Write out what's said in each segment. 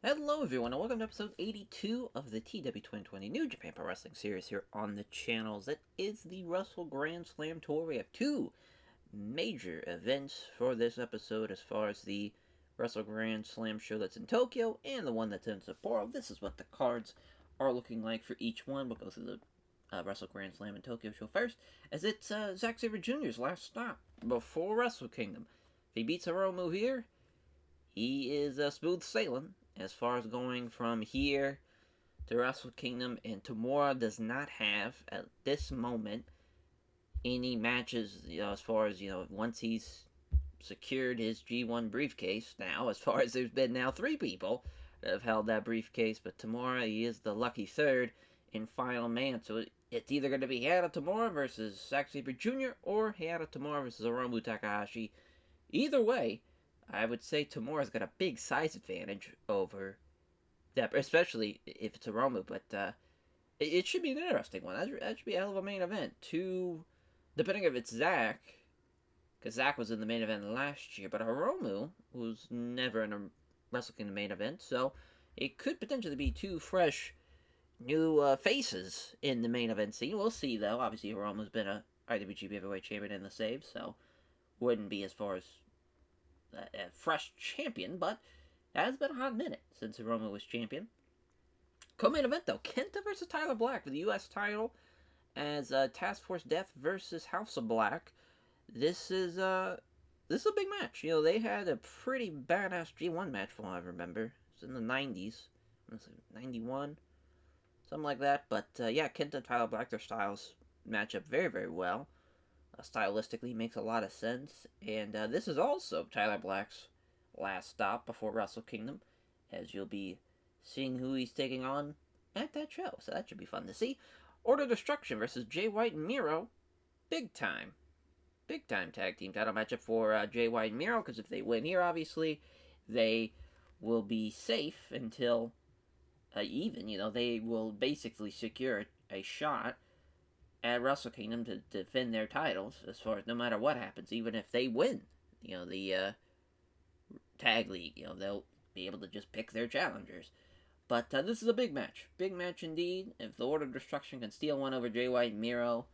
Hello everyone and welcome to episode 82 of the TEW 2020 New Japan Pro Wrestling series here on the channels. That is the Wrestle Grand Slam Tour. We have two major events for this episode as far as the Wrestle Grand Slam show that's in Tokyo and the one that's in Sapporo. This is what the cards are looking like for each one. We'll go through the Wrestle Grand Slam in Tokyo show first, as it's Zack Sabre Jr.'s last stop before Wrestle Kingdom. If he beats Hiromu here, he is smooth sailing as far as going from here to Wrestle Kingdom, and Tamura does not have, at this moment, any matches, as far as, once he's secured his G1 briefcase now, as far as there's been now 3 people that have held that briefcase, but Tamura, he is the lucky third and final man, so it's either going to be Hayata Tamura versus Zack Sabre Jr. or Hayata Tamura versus Hiromu Takahashi. Either way, I would say Tamura's got a big size advantage over that, especially if it's Hiromu, but it should be an interesting one. That should be a hell of a main event. Depending if it's Zack, because Zack was in the main event last year, but Hiromu was never in a Wrestle Kingdom main event, so it could potentially be 2 fresh new faces in the main event scene. We'll see, though. Obviously, Hiromu's been a IWGP Heavyweight Champion in the save, so wouldn't be as far as a fresh champion, but it has been a hot minute since Hiromu was champion. Co-main event, though, Kenta versus Tyler Black for the U.S. title as Task Force Death versus House of Black. This is a big match. They had a pretty badass G1 match from what I remember. It's in the 90s. 91? Something like that. But, yeah, Kenta and Tyler Black, their styles match up very, very well. Stylistically makes a lot of sense, and this is also Tyler Black's last stop before Wrestle Kingdom, as you'll be seeing who he's taking on at that show, so that should be fun to see. Order of Destruction versus Jay White and Miro, big time tag team title matchup for Jay White and Miro, because if they win here, obviously, they will be safe until they will basically secure a shot at Wrestle Kingdom to defend their titles, as far as no matter what happens, even if they win, the tag league, they'll be able to just pick their challengers. But this is a big match indeed. If the Order of Destruction can steal one over Jay White and Miro,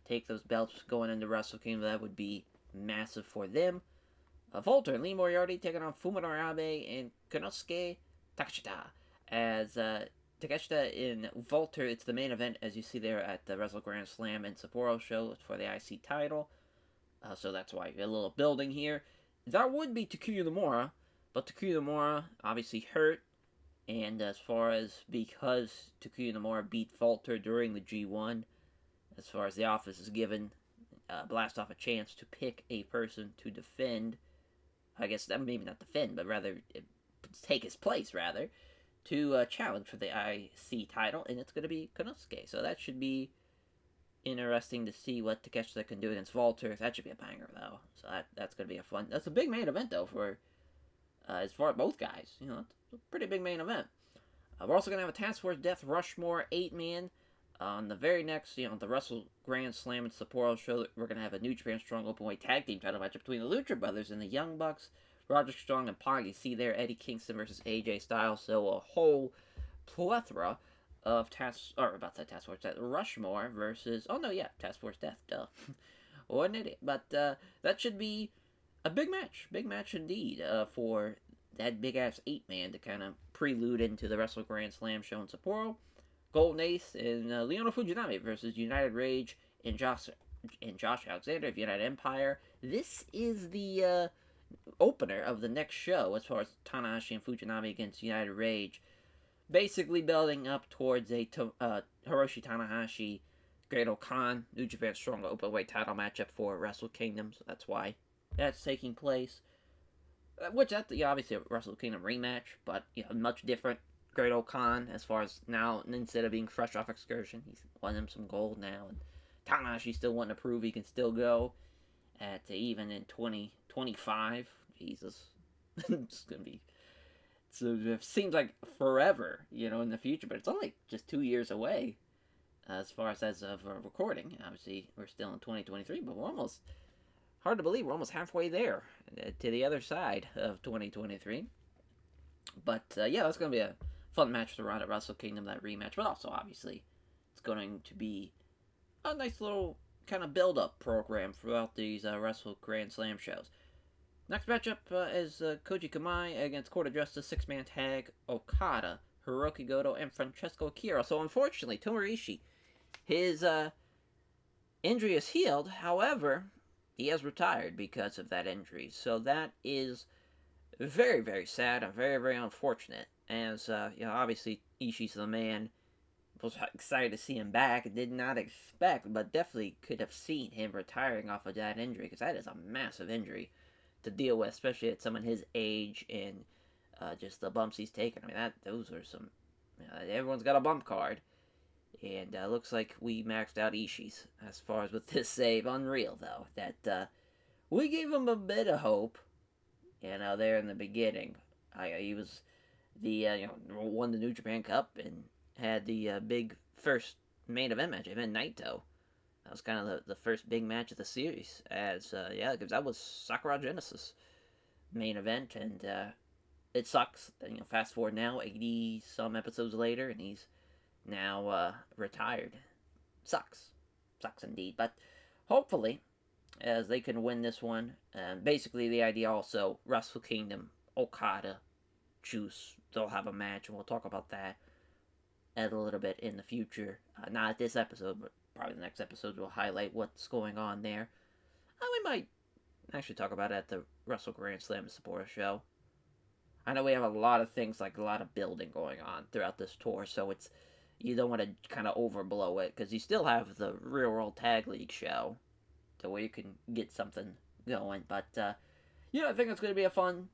take those belts going into Wrestle Kingdom, that would be massive for them. Volter and Lee Moriarty taking on Fuminori Abe and Konosuke Takeshita as Takeshita in Volter. It's the main event, as you see there at the Wrestle Grand Slam and Sapporo show. It's for the IC title. So that's why you get a little building here. That would be Takuya Nomura, but Takuya Nomura obviously hurt. And as far as, because Takuya Nomura beat Volter during the G1, as far as the office is given Blast Off a chance to pick a person to defend, I guess, maybe not defend, but rather take his place, rather, to challenge for the IC title, and it's going to be Konosuke. So that should be interesting to see what Takeshita can do against Volter. That should be a banger, though. So that's going to be a fun. That's a big main event, though, for as far as both guys. It's a pretty big main event. We're also going to have a Task Force Death Rushmore 8-man. On the very next, the Wrestle Grand Slam and Sapporo show, we're going to have a New Japan Strong Openweight Tag Team title match between the Lucha Brothers and the Young Bucks. Roderick Strong and Pac. You see there Eddie Kingston versus AJ Styles. So a whole plethora of Task Force Death. Rushmore versus Task Force Death. Duh, what an idiot. But that should be a big match indeed for that big ass 8-man to kind of prelude into the Wrestle Grand Slam show in Sapporo. Golden Ace and Leona Fujinami versus United Rage and Josh Alexander of United Empire. This is the opener of the next show as far as Tanahashi and Fujinami against United Rage, basically building up towards a Hiroshi Tanahashi Great-O-Khan New Japan Strong Openweight title matchup for Wrestle Kingdom, so that's why that's taking place. Which that's obviously a Wrestle Kingdom rematch, but much different. Great-O-Khan, as far as now, instead of being fresh off excursion, he's won him some gold now, and Tanahashi still wanting to prove he can still go at even in 2025. Jesus. It's gonna be. It seems like forever, in the future, but it's only just 2 years away as far as of recording. Obviously, we're still in 2023, but we're almost, hard to believe, we're almost halfway there to the other side of 2023. But yeah, that's going to be a fun match to run at Wrestle Kingdom, that rematch. But also, obviously, it's going to be a nice little kind of build-up program throughout these Wrestle Grand Slam shows. Next matchup is Koji Kamai against Court of Justice six-man tag Okada, Hiroki Goto, and Francesco Akira. So unfortunately, Tomohiro Ishii, his injury is healed. However, he has retired because of that injury. So that is very, very sad and very, very unfortunate. As obviously Ishii's the man. Was excited to see him back. Did not expect, but definitely could have seen him retiring off of that injury, because that is a massive injury to deal with, especially at someone his age and just the bumps he's taken. I mean, those are some. Everyone's got a bump card, and looks like we maxed out Ishii's as far as with this save. Unreal though that we gave him a bit of hope, there in the beginning. He was the won the New Japan Cup and had the big first main event match. Even Naito. That was kind of the first big match of the series. Because that was Sakura Genesis main event, and it sucks. Fast forward now, 80 some episodes later, and he's now retired. Sucks indeed. But hopefully, as they can win this one, basically the idea also Wrestle Kingdom, Okada, Juice, they'll have a match, and we'll talk about that a little bit in the future. Not at this episode, but probably the next episode will highlight what's going on there. We might actually talk about it at the Wrestle Grand Slam Supporter Show. I know we have a lot of things, like a lot of building going on throughout this tour, so you don't want to kind of overblow it, because you still have the Real World Tag League show, to where you can get something going. But I think it's going to be a fun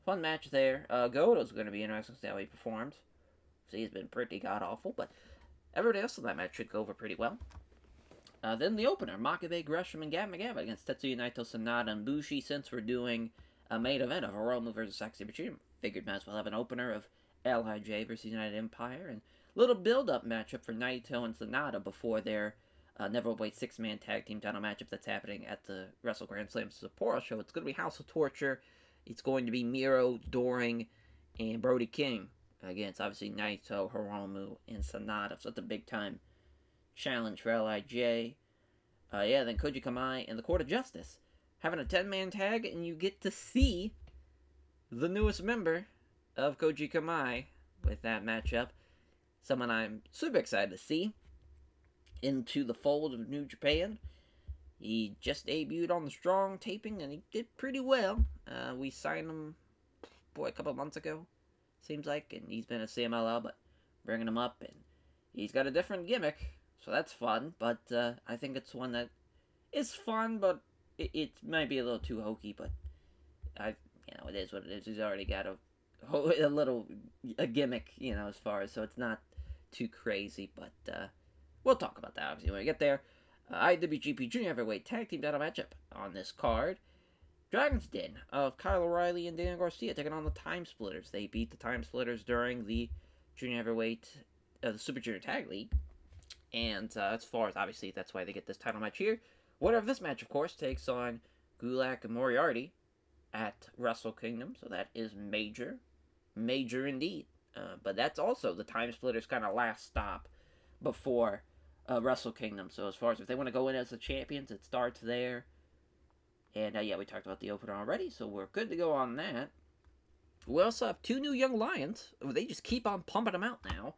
match there. Goto's going to be interesting to see how he performs. He's been pretty god-awful, but everybody else in that match should go over pretty well. Then the opener, Makabe, Gresham, and Gamma against Tetsuya Naito, Sanada, and Bushi. Since we're doing a main event of Hiromu versus Sexy Machine, figured might as well have an opener of LIJ versus United Empire, and a little build-up matchup for Naito and Sanada before their Neverweight six-man tag team title matchup that's happening at the Wrestle Grand Slam Sapporo show. It's going to be House of Torture. It's going to be Miro, Doring, and Brody King against, obviously, Naito, Hiromu, and Sanada. So that's a big-time challenge for LIJ. Then Koji Kamai and the Court of Justice having a 10-man tag, and you get to see the newest member of Koji Kamai with that matchup. Someone I'm super excited to see into the fold of New Japan. He just debuted on the Strong taping, and he did pretty well. We signed him, a couple of months ago, seems like, and he's been a CMLL, but bringing him up, and he's got a different gimmick, so that's fun. But I think it's one that is fun, but it might be a little too hokey. But it is what it is. He's already got a gimmick, as far as, so it's not too crazy. But we'll talk about that obviously when we get there. IWGP Junior Heavyweight Tag Team Title matchup on this card. Dragon's Den of Kyle O'Reilly and Daniel Garcia taking on the Time Splitters. They beat the Time Splitters during the Junior Heavyweight, the Super Junior Tag League. And as far as, obviously, that's why they get this title match here. Winner of this match, of course, takes on Gulak and Moriarty at Wrestle Kingdom. So that is major. Major indeed. But that's also the Time Splitters' kind of last stop before Wrestle Kingdom. So as far as if they want to go in as the champions, it starts there. And we talked about the opener already, so we're good to go on that. We also have two new young lions. They just keep on pumping them out now.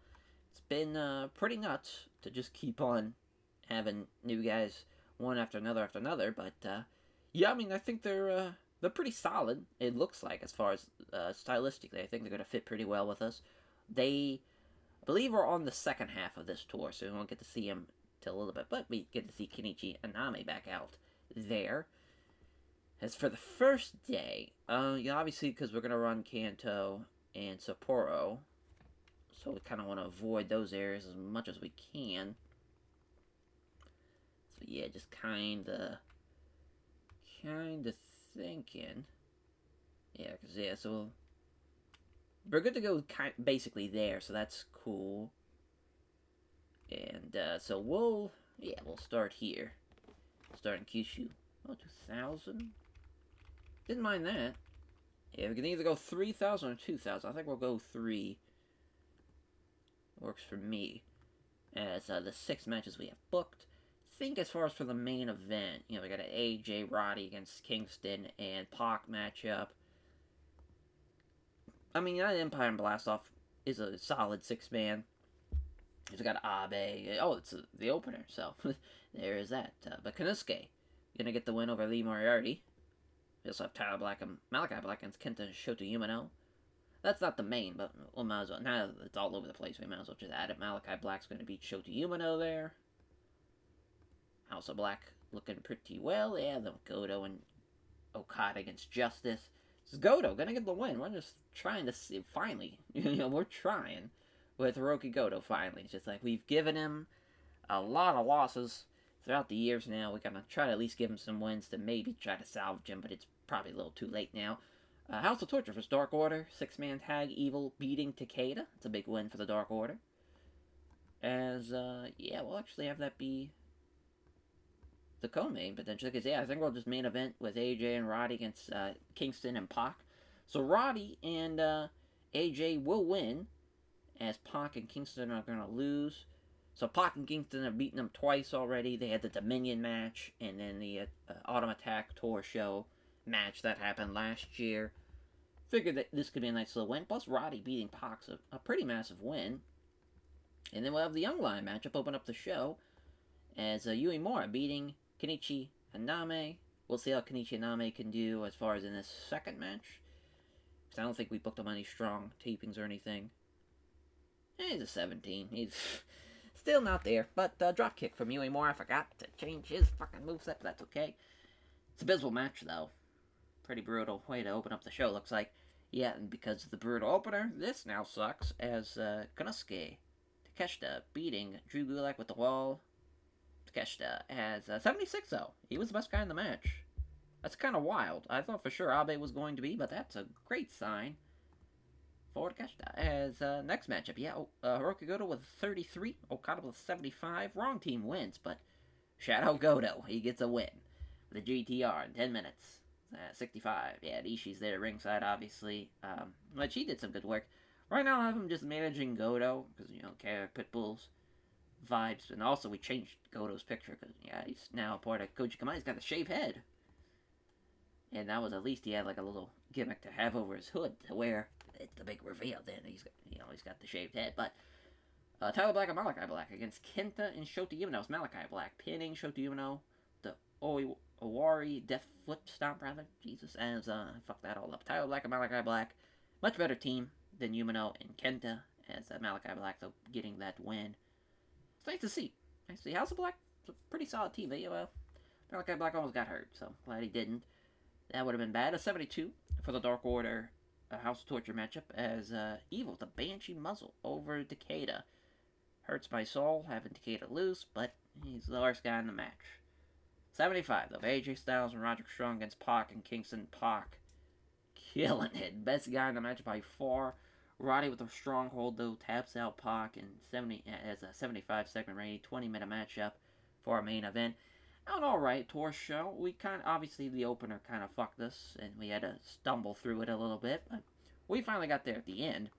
It's been pretty nuts to just keep on having new guys one after another. But I think they're pretty solid. It looks like, as far as stylistically, I think they're going to fit pretty well with us. They, I believe, are on the second half of this tour, so we won't get to see them till a little bit, but we get to see Kenichi Anami back out there. As for the first day, obviously, because we're going to run Kanto and Sapporo, so we kind of want to avoid those areas as much as we can. So just kind of thinking. So we're good to go basically there, so that's cool. And so we'll start here. Start in Kyushu. 2000? Didn't mind that. Yeah, we can either go 3,000 or 2,000. I think we'll go 3. Works for me. As the 6 matches we have booked. I think as far as for the main event, we got an AJ Roddy against Kingston and Pac matchup. I mean, United Empire and Blastoff is a solid 6-man. He's got Abe. Oh, it's the opener, so there is that. But Konosuke gonna get the win over Lee Moriarty. We also have Tyler Black and Malachi Black against Kenta and Shota Umino. That's not the main, but we might as well. Now it's all over the place, we might as well just add it. Malachi Black's going to beat Shota Umino there. House of Black looking pretty well. Yeah, then Goto and Okada against Justice. This is Goto going to get the win. We're just trying to see, finally. We're trying with Hiroki Goto, finally. It's just like we've given him a lot of losses throughout the years now. We're going to try to at least give him some wins to maybe try to salvage him, but it's probably a little too late now. House of Torture for Dark Order. 6-man tag, Evil beating Takeda. It's a big win for the Dark Order. As, yeah, we'll actually have that be the co-main potentially. Because, yeah, I think we'll just main event with AJ and Roddy against Kingston and Pac. So Roddy and AJ will win, as Pac and Kingston are going to lose. So Pac and Kingston have beaten them twice already. They had the Dominion match and then the Autumn Attack Tour Show match that happened last year. Figured that this could be a nice little win. Plus, Roddy beating Pac's a pretty massive win. And then we'll have the Young Lion matchup open up the show as Yui Mora beating Kenichi Haname. We'll see how Kenichi Haname can do as far as in this second match. Because I don't think we booked him any strong tapings or anything. He's a 17. He's still not there. But dropkick from Yui Mora. I forgot to change his fucking moveset. That's okay. It's a abysmal match, though. Pretty brutal way to open up the show, looks like. Yeah, and because of the brutal opener, this now sucks as Konosuke Takeshita beating Drew Gulak with the wall. Takeshita has 76, though. He was the best guy in the match. That's kind of wild. I thought for sure Abe was going to be, but that's a great sign for Takeshita. As next matchup, yeah, Hiroki Goto with 33, Okada with 75. Wrong team wins, but Shadow Goto, he gets a win. The GTR in 10 minutes. 65. Yeah, Ishii's there ringside, obviously. But she did some good work. Right now, I have him just managing Goto, because, Pitbull's vibes. And also, we changed Goto's picture, because, yeah, he's now part of Koji Kamai. He's got the shaved head. And that was, at least he had, like, a little gimmick to have over his hood to wear. It's the big reveal then. He's got the shaved head. But, Tyler Black and Malachi Black against Kenta and Shota Umino. It's Malachi Black pinning Shota Umino. The Owari Death Flip Stomp, rather. Jesus, as, fuck that all up. Tyler Black and Malachi Black. Much better team than Umino and Kenta, as Malachi Black, though, getting that win. It's nice to see. Nice to see. House of Black, it's a pretty solid team. But, Malachi Black almost got hurt, so glad he didn't. That would have been bad. A 72 for the Dark Order House of Torture matchup, as Evil, the Banshee Muzzle, over Takeda. Hurts my soul having Takeda lose, but he's the worst guy in the match. 75, though. AJ Styles and Roderick Strong against Pac and Kingston. Pac killing it. Best guy in the match by far. Roddy with a stronghold, though, taps out Pac in 70 as a 75-second rating, 20-minute matchup for our main event. An alright tour show. We obviously, the opener kind of fucked us, and we had to stumble through it a little bit, but we finally got there at the end,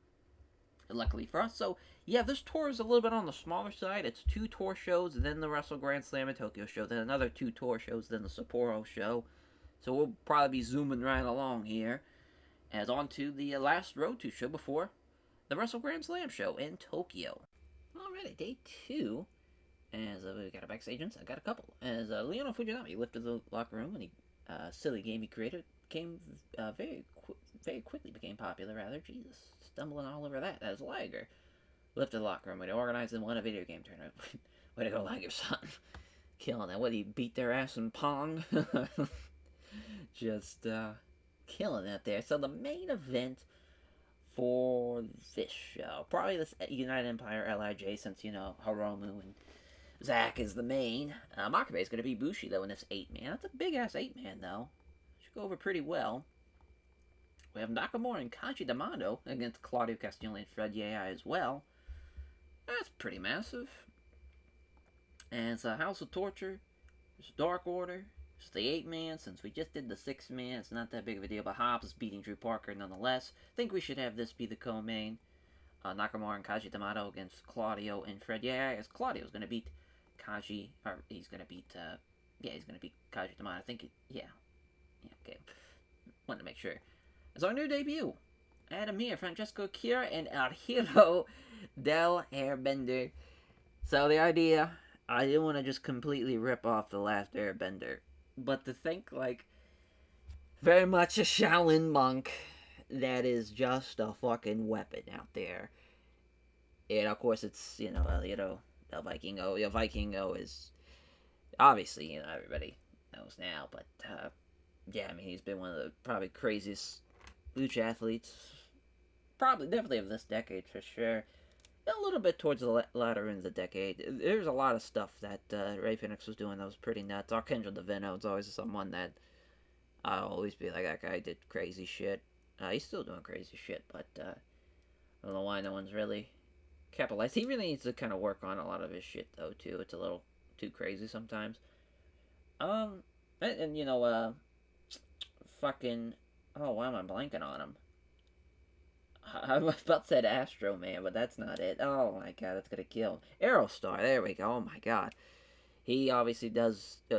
luckily for us. So, yeah, this tour is a little bit on the smaller side. It's 2 tour shows, then the Wrestle Grand Slam in Tokyo show, then another 2 tour shows, then the Sapporo show. So we'll probably be zooming right along here. As on to the last Road to show before the Wrestle Grand Slam show in Tokyo. Alrighty, day 2. As we got a backstage I got a couple. As Leon Fujinami lifted the locker room, and he silly game he created came very quickly became popular. Rather, Jesus, stumbling all over that. As Liger lifted the locker room, we organized and won a video game tournament. Way to go, Liger, son! Killing that. What, he beat their ass in Pong? Just killing that there. So the main event for this show, probably this United Empire LIJ, since Hiromu and Zack is the main. Makabe is going to be Bushi, though, in this 8-man. That's a big-ass 8-man, though. Should go over pretty well. We have Nakamura and Kaji D'Amato against Claudio Castagnoli and Fred Yei as well. That's pretty massive. And it's House of Torture. There's Dark Order. Just the 8-man, since we just did the 6-man, it's not that big of a deal. But Hobbs beating Drew Parker nonetheless. Think we should have this be the co-main. Nakamura and Kaji D'Amato against Claudio and Fred. Yeah, I guess Claudio's going to beat Kaji, or he's going to beat, he's going to beat Kaji D'Amato. I think, okay. Wanted to make sure. It's our new debut. Adam here, Francesco Akira, and El Hero del Airbender. So the idea, I didn't want to just completely rip off the last Airbender, but to think, like, very much a Shaolin monk that is just a fucking weapon out there. And of course, it's, El Vikingo. El Vikingo is obviously, everybody knows now, but he's been one of the probably craziest lucha athletes, definitely of this decade for sure. A little bit towards the latter end of the decade. There's a lot of stuff that Ray Phoenix was doing that was pretty nuts. Archangel Divino is always someone that I'll always be like, that guy did crazy shit. He's still doing crazy shit, but I don't know why no one's really capitalized. He really needs to kind of work on a lot of his shit, though, too. It's a little too crazy sometimes. Fucking, oh, why am I blanking on him? I was about to say Astro Man, but that's not it. Oh my god, that's gonna kill him. Aerostar, there we go. Oh my god. He obviously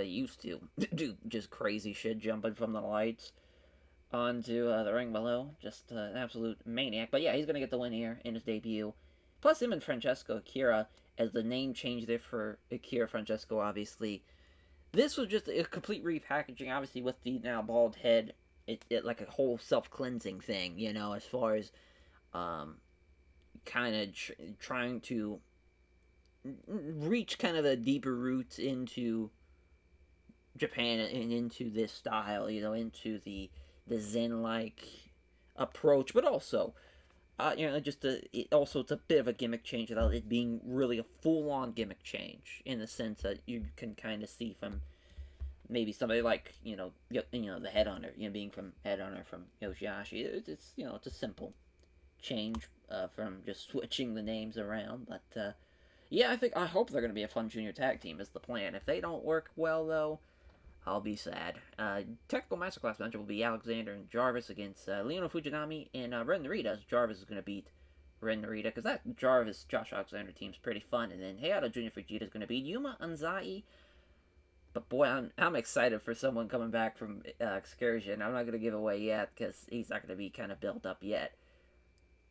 used to do just crazy shit, jumping from the lights onto the ring below. Just an absolute maniac. But yeah, he's gonna get the win here in his debut. Plus him and Francesco Akira, as the name changed there for Akira Francesco, obviously. This was just a complete repackaging, obviously, with the now bald head. It like a whole self-cleansing thing, as far as kind of trying to reach kind of the deeper roots into Japan and into this style, into the Zen-like approach, but also, it's a bit of a gimmick change without it being really a full-on gimmick change, in the sense that you can kind of see from maybe somebody like, the Headhunter, being from Headhunter from Yoshihashi. It's a simple change from just switching the names around. But, I hope they're going to be a fun junior tag team is the plan. If they don't work well, though, I'll be sad. Technical Masterclass match will be Alexander and Jarvis against Leono Fujinami and Ren Narita. Jarvis is going to beat Ren Narita, because that Jarvis-Josh Alexander team's pretty fun. And then Hayato Junior Fujita is going to beat Yuma Anzai. But boy, I'm excited for someone coming back from Excursion. I'm not going to give away yet, because he's not going to be kind of built up yet.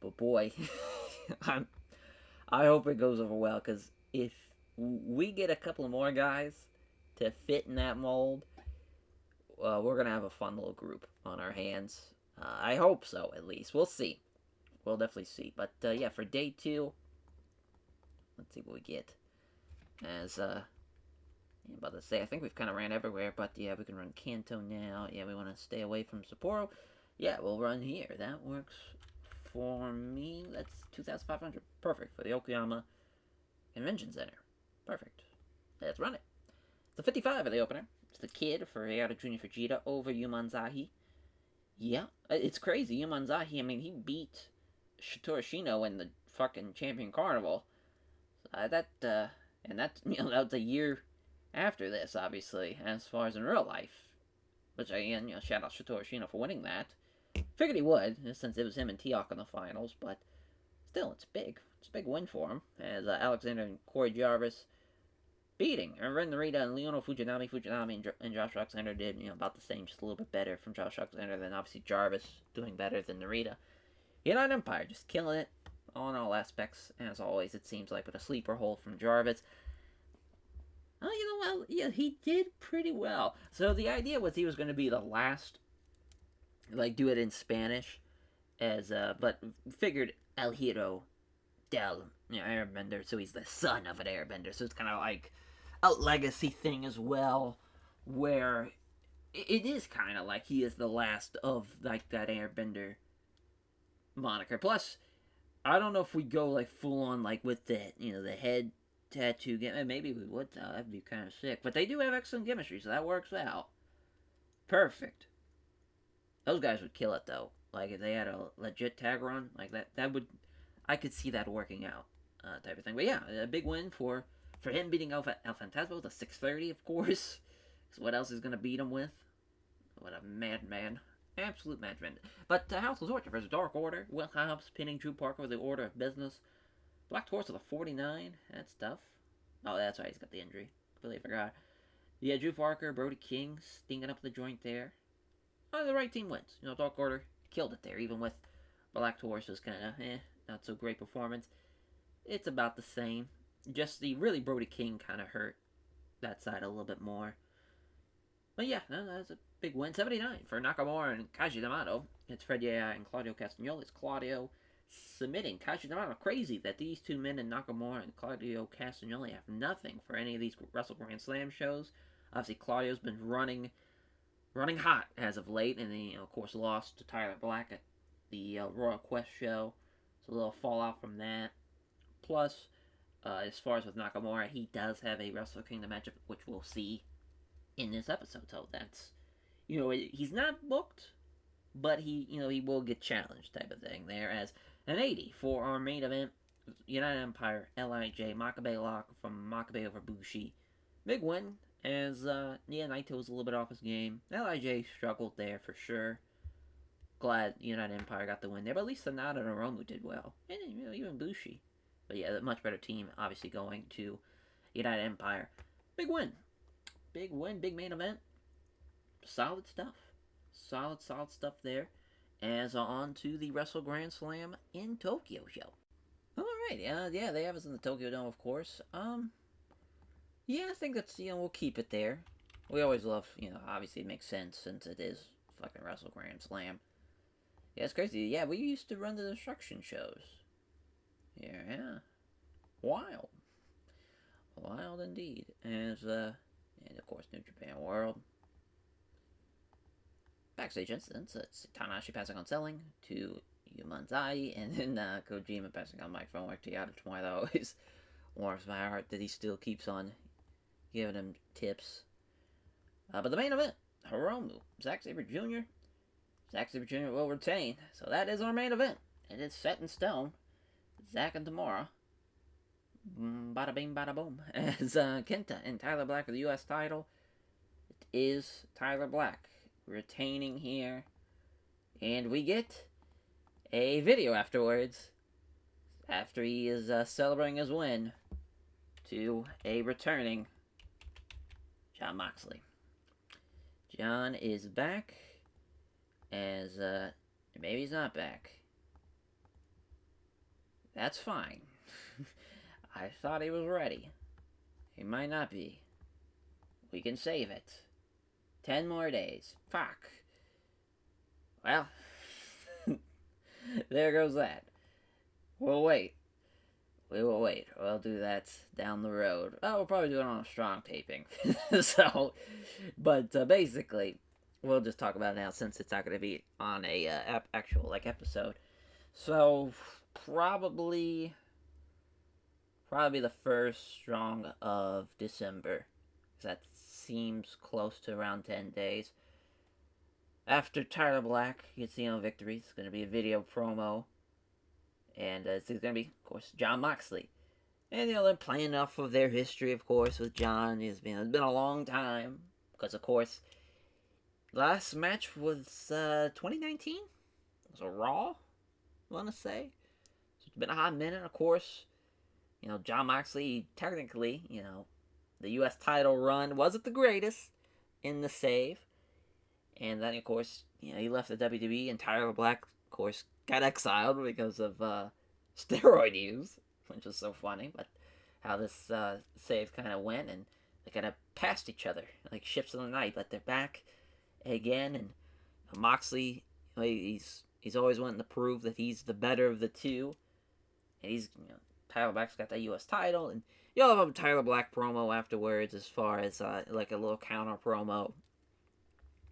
But boy, I hope it goes over well, because if we get a couple of more guys to fit in that mold, we're going to have a fun little group on our hands. I hope so, at least. We'll see. We'll definitely see. But, for day 2, let's see what we get. As, I'm about to say, I think we've kind of ran everywhere, but, we can run Kanto now. We want to stay away from Sapporo. We'll run here. That works for me. That's 2,500. Perfect for the Okayama Convention Center. Perfect. Let's run it. It's a 55 of the opener. It's the kid for Hayato Junior Fujita over Yumanzahi. Yeah, it's crazy. Yumanzahi, he beat Shitoru Shino in the fucking Champion Carnival. And that was a year after this, obviously, as far as in real life. Which, again, shout out Shitoru Shino for winning that. Figured he would, since it was him and T-Hawk in the finals, but still, it's big. It's a big win for him, as Alexander and Corey Jarvis beating Ren Narita and Leono Fujinami. Fujinami and Josh Alexander did, about the same, just a little bit better from Josh Alexander, than obviously Jarvis doing better than Narita. United Empire just killing it on all aspects, as always, it seems like, with a sleeper hold from Jarvis. Oh, he did pretty well. So the idea was he was going to be the last, do it in Spanish, but figured El Hero del Airbender, so he's the son of an Airbender, so it's kind of like a legacy thing as well, where it is kind of like he is the last of, that Airbender moniker. Plus, I don't know if we go, full on, with the, the head tattoo game. Maybe we would, though. That'd be kind of sick. But they do have excellent chemistry, so that works out. Perfect. Those guys would kill it, though. If they had a legit tag run, that would... I could see that working out, type of thing. But yeah, a big win for him beating El Fantasma with a 630, of course. So what else is going to beat him with? What a madman. Absolute madman. But House of Torture versus Dark Order. Will Hobbs pinning Drew Parker with the Order of Business. Black Taurus with a 49. That's tough. Oh, that's right. He's got the injury. Completely forgot. Yeah, Drew Parker, Brody King stinging up the joint there. Oh, the right team wins. Dark Order killed it there, even with Black Taurus' kind of not so great performance. It's about the same. Just the really Brody King kind of hurt that side a little bit more. But yeah, that's a big win. 79 for Nakamura and Kaiji D'Amato. It's Fred Yaya and Claudio Castagnoli. It's Claudio submitting Kaiji D'Amato. Crazy that these two men in Nakamura and Claudio Castagnoli have nothing for any of these Wrestle Grand Slam shows. Obviously, Claudio's been running hot as of late, and he, of course, lost to Tyler Black at the Royal Quest show. So a little fallout from that. Plus, as far as with Nakamura, he does have a Wrestle Kingdom matchup, which we'll see in this episode. So that's, he's not booked, but he will get challenged type of thing there. As an 80 for our main event, United Empire, LIJ, Makabe lock from Makabe over Bushi. Big win, as, Naito was a little bit off his game. LIJ struggled there for sure. Glad United Empire got the win there, but at least Sanada and Hiromu did well. And, even Bushi. But yeah, a much better team, obviously, going to United Empire. Big win. Big win, big main event. Solid stuff. Solid stuff there. As on to the Wrestle Grand Slam in Tokyo show. Alright, yeah, they have us in the Tokyo Dome, of course. Yeah, I think that's, we'll keep it there. We always love, obviously it makes sense since it is fucking Wrestle Grand Slam. Yeah, it's crazy. Yeah, we used to run the Destruction shows. Yeah. Wild. Wild indeed. As, and of course, New Japan World. Backstage incidents. It's Tanahashi passing on selling to Yumanzai, and then Kojima passing on microphone work to Yada Tomoe. That always warms my heart that he still keeps on giving him tips. But the main event, Hiromu, Zack Sabre Jr. Zack Sabre Jr. will retain. So that is our main event. It is set in stone. Zack and Tamura. Bada bing, bada boom. As Kenta and Tyler Black for the U.S. title. It is Tyler Black retaining here. And we get a video afterwards. After he is celebrating his win. To a returning Jon Moxley. Jon is back. As, maybe he's not back. That's fine. I thought he was ready. He might not be. We can save it. 10 more days. Fuck. Well, there goes that. We'll wait. We will wait. We'll do that down the road. Oh, we'll probably do it on a strong taping. So, but basically, we'll just talk about it now since it's not going to be on a actual episode. So, probably the first strong of December. That seems close to around 10 days. After Tyler Black gets the victory, it's going to be a video promo. And it's going to be, of course, Jon Moxley. And, they're playing off of their history, of course, with Jon. It's been a long time. Because, of course, last match was 2019. It was a Raw, I want to say. So it's been a hot minute, of course. Jon Moxley, technically, the U.S. title run wasn't the greatest in the save. And then, of course, he left the WWE, and Tyler Black, of course, got exiled because of steroid use, which was so funny. But how this save kind of went, and they kind of passed each other like ships in the night. But they're back again, and Moxley, he's always wanting to prove that he's the better of the two. And he's, Tyler Black's got that U.S. title, and you'll have a Tyler Black promo afterwards, as far as a little counter promo.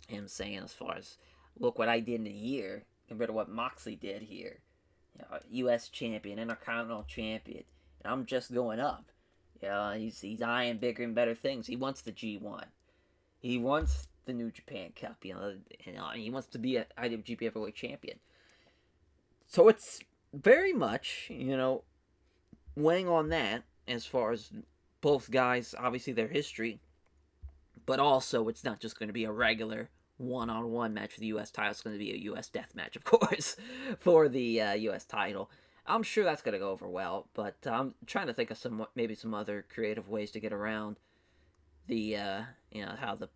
Him saying, as far as, look what I did in a year compared to what Moxley did here. U.S. champion, Intercontinental champion. And I'm just going up. He's eyeing bigger and better things. He wants the G1. He wants the New Japan Cup. He wants to be an IWGP Heavyweight Champion. So it's very much, weighing on that, as far as both guys, obviously their history. But also, it's not just going to be a regular one-on-one match for the U.S. title. It's going to be a U.S. death match, of course, for the U.S. title. I'm sure that's going to go over well, but I'm trying to think of maybe some other creative ways to get around the how the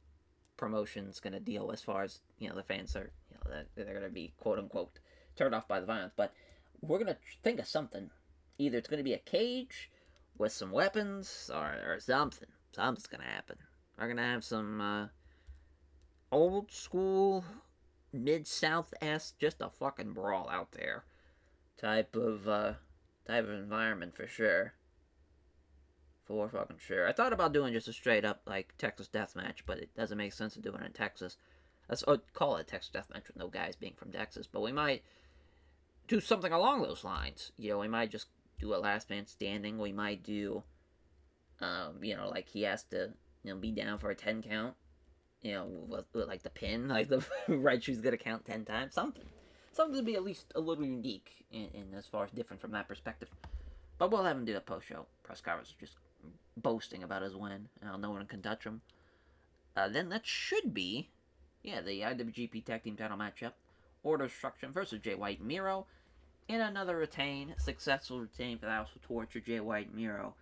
promotion's going to deal as far as the fans are that they're going to be quote unquote turned off by the violence. But we're going to think of something. Either it's going to be a cage with some weapons or something. Something's going to happen. We're going to have some old school Mid-South-esque, just a fucking brawl out there type of environment for sure. For fucking sure. I thought about doing just a straight up like Texas deathmatch, but it doesn't make sense to do it in Texas. Let's call it a Texas deathmatch with no guys being from Texas, but we might do something along those lines. We might just do a last man standing. We might do, like he has to, be down for a 10 count. With like the pin, like the red shoe's gonna count 10 times. Something to be at least a little unique in as far as different from that perspective. But we'll have him do a post-show press conference, just boasting about his win. No one can touch him. Then that should be, the IWGP Tag Team Title matchup. Order Destruction versus Jay White and Miro. And another successful retain for the House of Torture. Jay White and Miro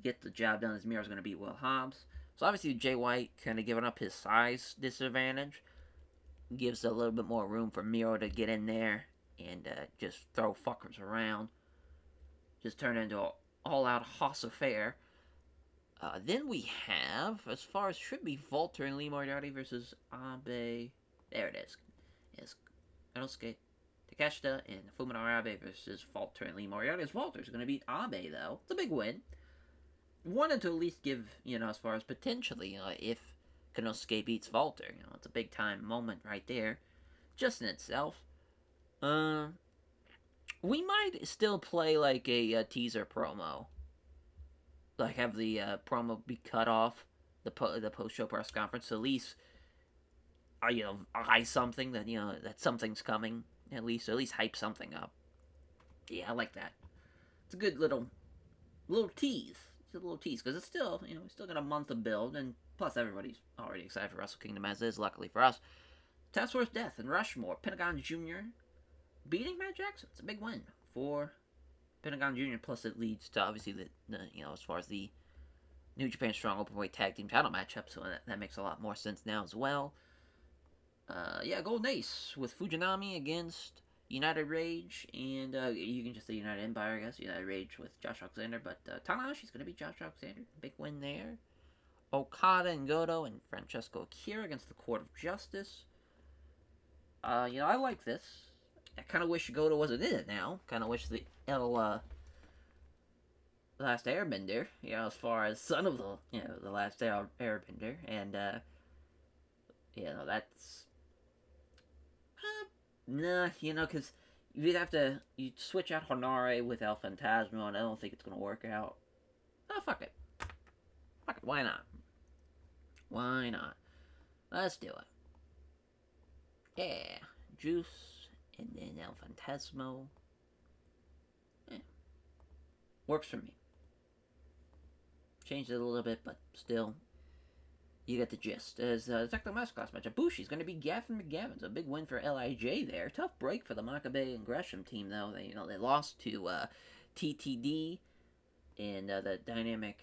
get the job done as Miro's going to beat Will Hobbs. So obviously Jay White kind of giving up his size disadvantage. Gives a little bit more room for Miro to get in there and just throw fuckers around. Just turn into an all-out Hoss affair. Then we have, as far as should be, Walter and Lee Moriarty versus Abe. There it is. It's Inosuke Takeshita and Fuminara Abe versus Walter and Lee Moriarty. As Walter's going to beat Abe, though. It's a big win. Wanted to at least give, as far as potentially, if Konosuke beats Walter, it's a big time moment right there, just in itself. We might still play like a teaser promo, like have the promo be cut off the post show press conference, at least eye something that that something's coming, at least hype something up. Yeah, I like that. It's a good little tease. It's a little tease because it's still we still got a month of build, and plus everybody's already excited for Wrestle Kingdom as is. Luckily for us, Task Force Death and Rushmore, Pentagon Jr. beating Matt Jackson. It's a big win for Pentagon Jr. Plus it leads to obviously the as far as the New Japan Strong Openweight Tag Team Title matchup, so that makes a lot more sense now as well. Golden Ace with Fujinami against United Rage, and you can just say United Empire, I guess. United Rage with Josh Alexander, but Tanahashi's going to beat Josh Alexander. Big win there. Okada and Goto and Francesco Akira against the Court of Justice. I like this. I kind of wish Goto wasn't in it now. Kind of wish the Last Airbender, as far as son of the Last Airbender, and that's because you'd switch out Honare with El Fantasma, and I don't think it's gonna work out. Oh, fuck it, why not? Let's do it. Yeah, Juice, and then El Fantasmo. Works for me. Changed it a little bit, but still, you get the gist. As the Technical Master Class match, Ibushi's going to be Gavin McGavin's. A big win for LIJ there. Tough break for the Makabe and Gresham team, though. They lost to TTD and the Dynamic,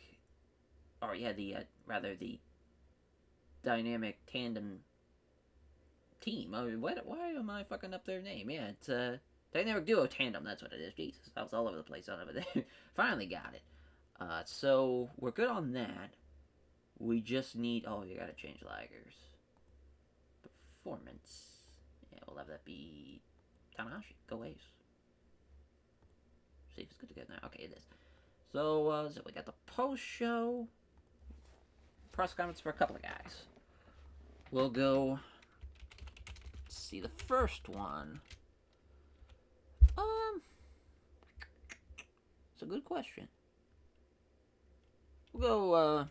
the Dynamic Tandem team. Why am I fucking up their name? Yeah, it's Dynamic Duo Tandem. That's what it is. Jesus, I was all over the place on it, but they finally got it. So we're good on that. We just need. Oh, you gotta change Liger's performance. Yeah, we'll have that be Tanahashi. Go Ace. See if it's good to get now. Okay, it is. So we got the post show press conference for a couple of guys. We'll go. Let's see the first one. It's a good question. We'll go.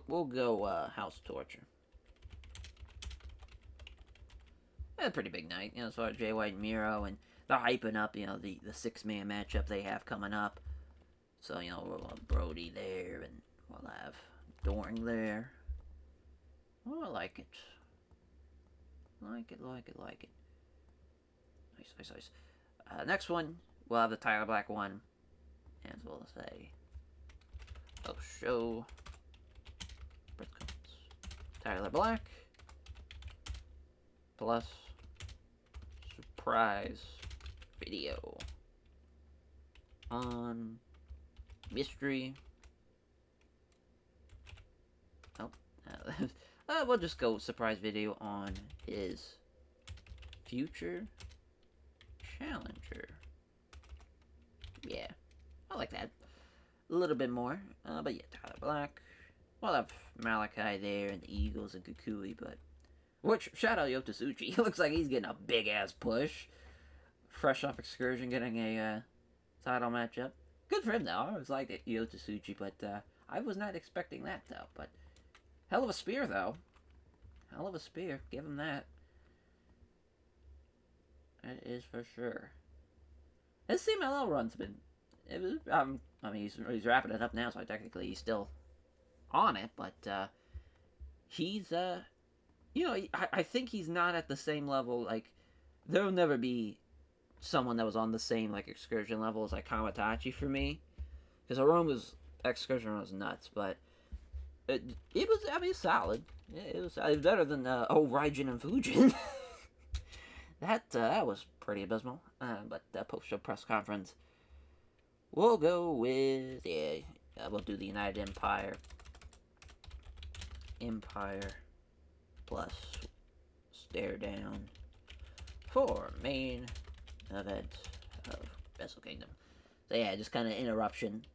We'll go House Torture. A pretty big night, as far as Jay White and Miro, and they're hyping up, the 6-man matchup they have coming up. So, we'll have Brody there, and we'll have storing there. Oh, I like it. Like it. Nice. Next one, we'll have the Tyler Black one. As well as I'll show Tyler Black plus surprise video on mystery. Oh, we'll just go surprise video on his future challenger. Yeah, I like that. A little bit more, but yeah, Tyler Black. We'll have Malachi there and the Eagles and Kukui, but which shout out Yota Tsuchi. He looks like he's getting a big ass push. Fresh off Excursion, getting a title matchup. Good for him though. I always liked Yota Tsuchi, but I was not expecting that though. But hell of a spear though. Hell of a spear. Give him that. That is for sure. His CMLL run's been. It was. I mean, he's wrapping it up now, so technically he's still on it. But he's. You know, I think he's not at the same level. Like, there'll never be someone that was on the same like Excursion level as like Kamatachi for me, because Aroma's Excursion was nuts, but it was. I mean, solid. It was better than Raijin and Fujin. That was pretty abysmal. But post-show press conference, we'll go with we'll do the United Empire plus stare down for main event of Wrestle Kingdom. So yeah, just kind of interruption,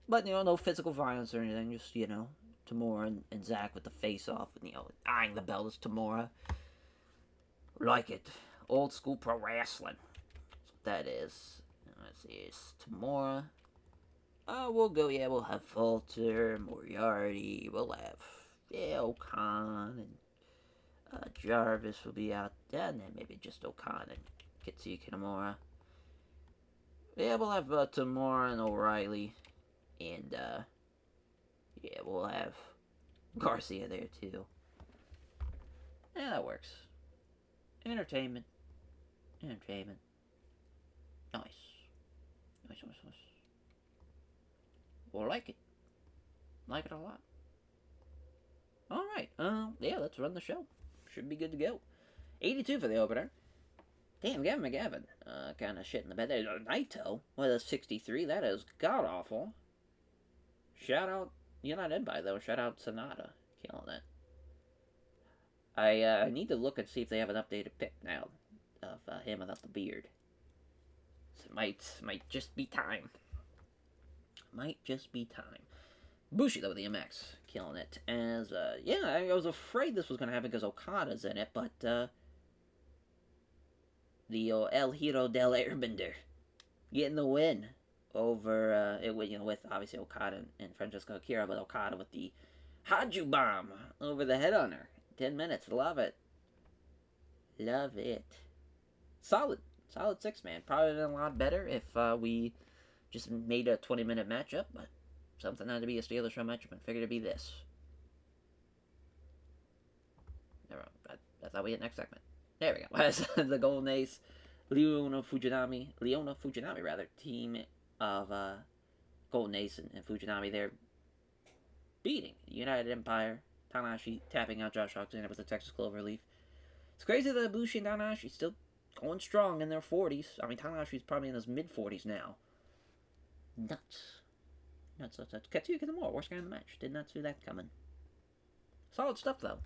but no physical violence or anything. Just Tamura and Zack with the face off, and eyeing the belt as Tamura. Like it. Old school pro wrestling. That's what that is. Let's see, it's Tamura. We'll have Falter, Moriarty, we'll have, Okan, and Jarvis will be out there, and then maybe just Okan and Kitsuya Kitamura. Yeah, we'll have Tamura and O'Reilly, and, we'll have Garcia there, too. Yeah, that works. Entertainment. Nice. We'll like it. Like it a lot. Alright, let's run the show. Should be good to go. 82 for the opener. Damn, Gavin McGavin. Kind of shit in the bed there. Naito with a 63. That is god-awful. Shout out, you're not in by though. Shout out Sonata. Killing it. I need to look and see if they have an updated pic now of him without the beard. So it might just be time. Bushido with the MX, killing it. As I was afraid this was gonna happen because Okada's in it, but the El Hero del Airbender getting the win over with obviously Okada and Francesco Akira, but Okada with the Haju Bomb over the Headhunter. 10 minutes. Love it. Solid 6-man. Probably been a lot better if we just made a 20-minute matchup, but something had to be a Steelers Show matchup and figured it'd be this. I thought we had next segment. There we go. The Golden Ace, Leona Fujinami, team of Golden Ace and Fujinami, they're beating United Empire. Tanahashi tapping out Josh Alexander with the Texas Cloverleaf. It's crazy that Ibushi and Tanahashi still going strong in their 40s. I mean, Tanahashi's probably in his mid-40s now. Nuts. Katsuya Kitamura, worst guy in the match. Did not see that coming. Solid stuff, though.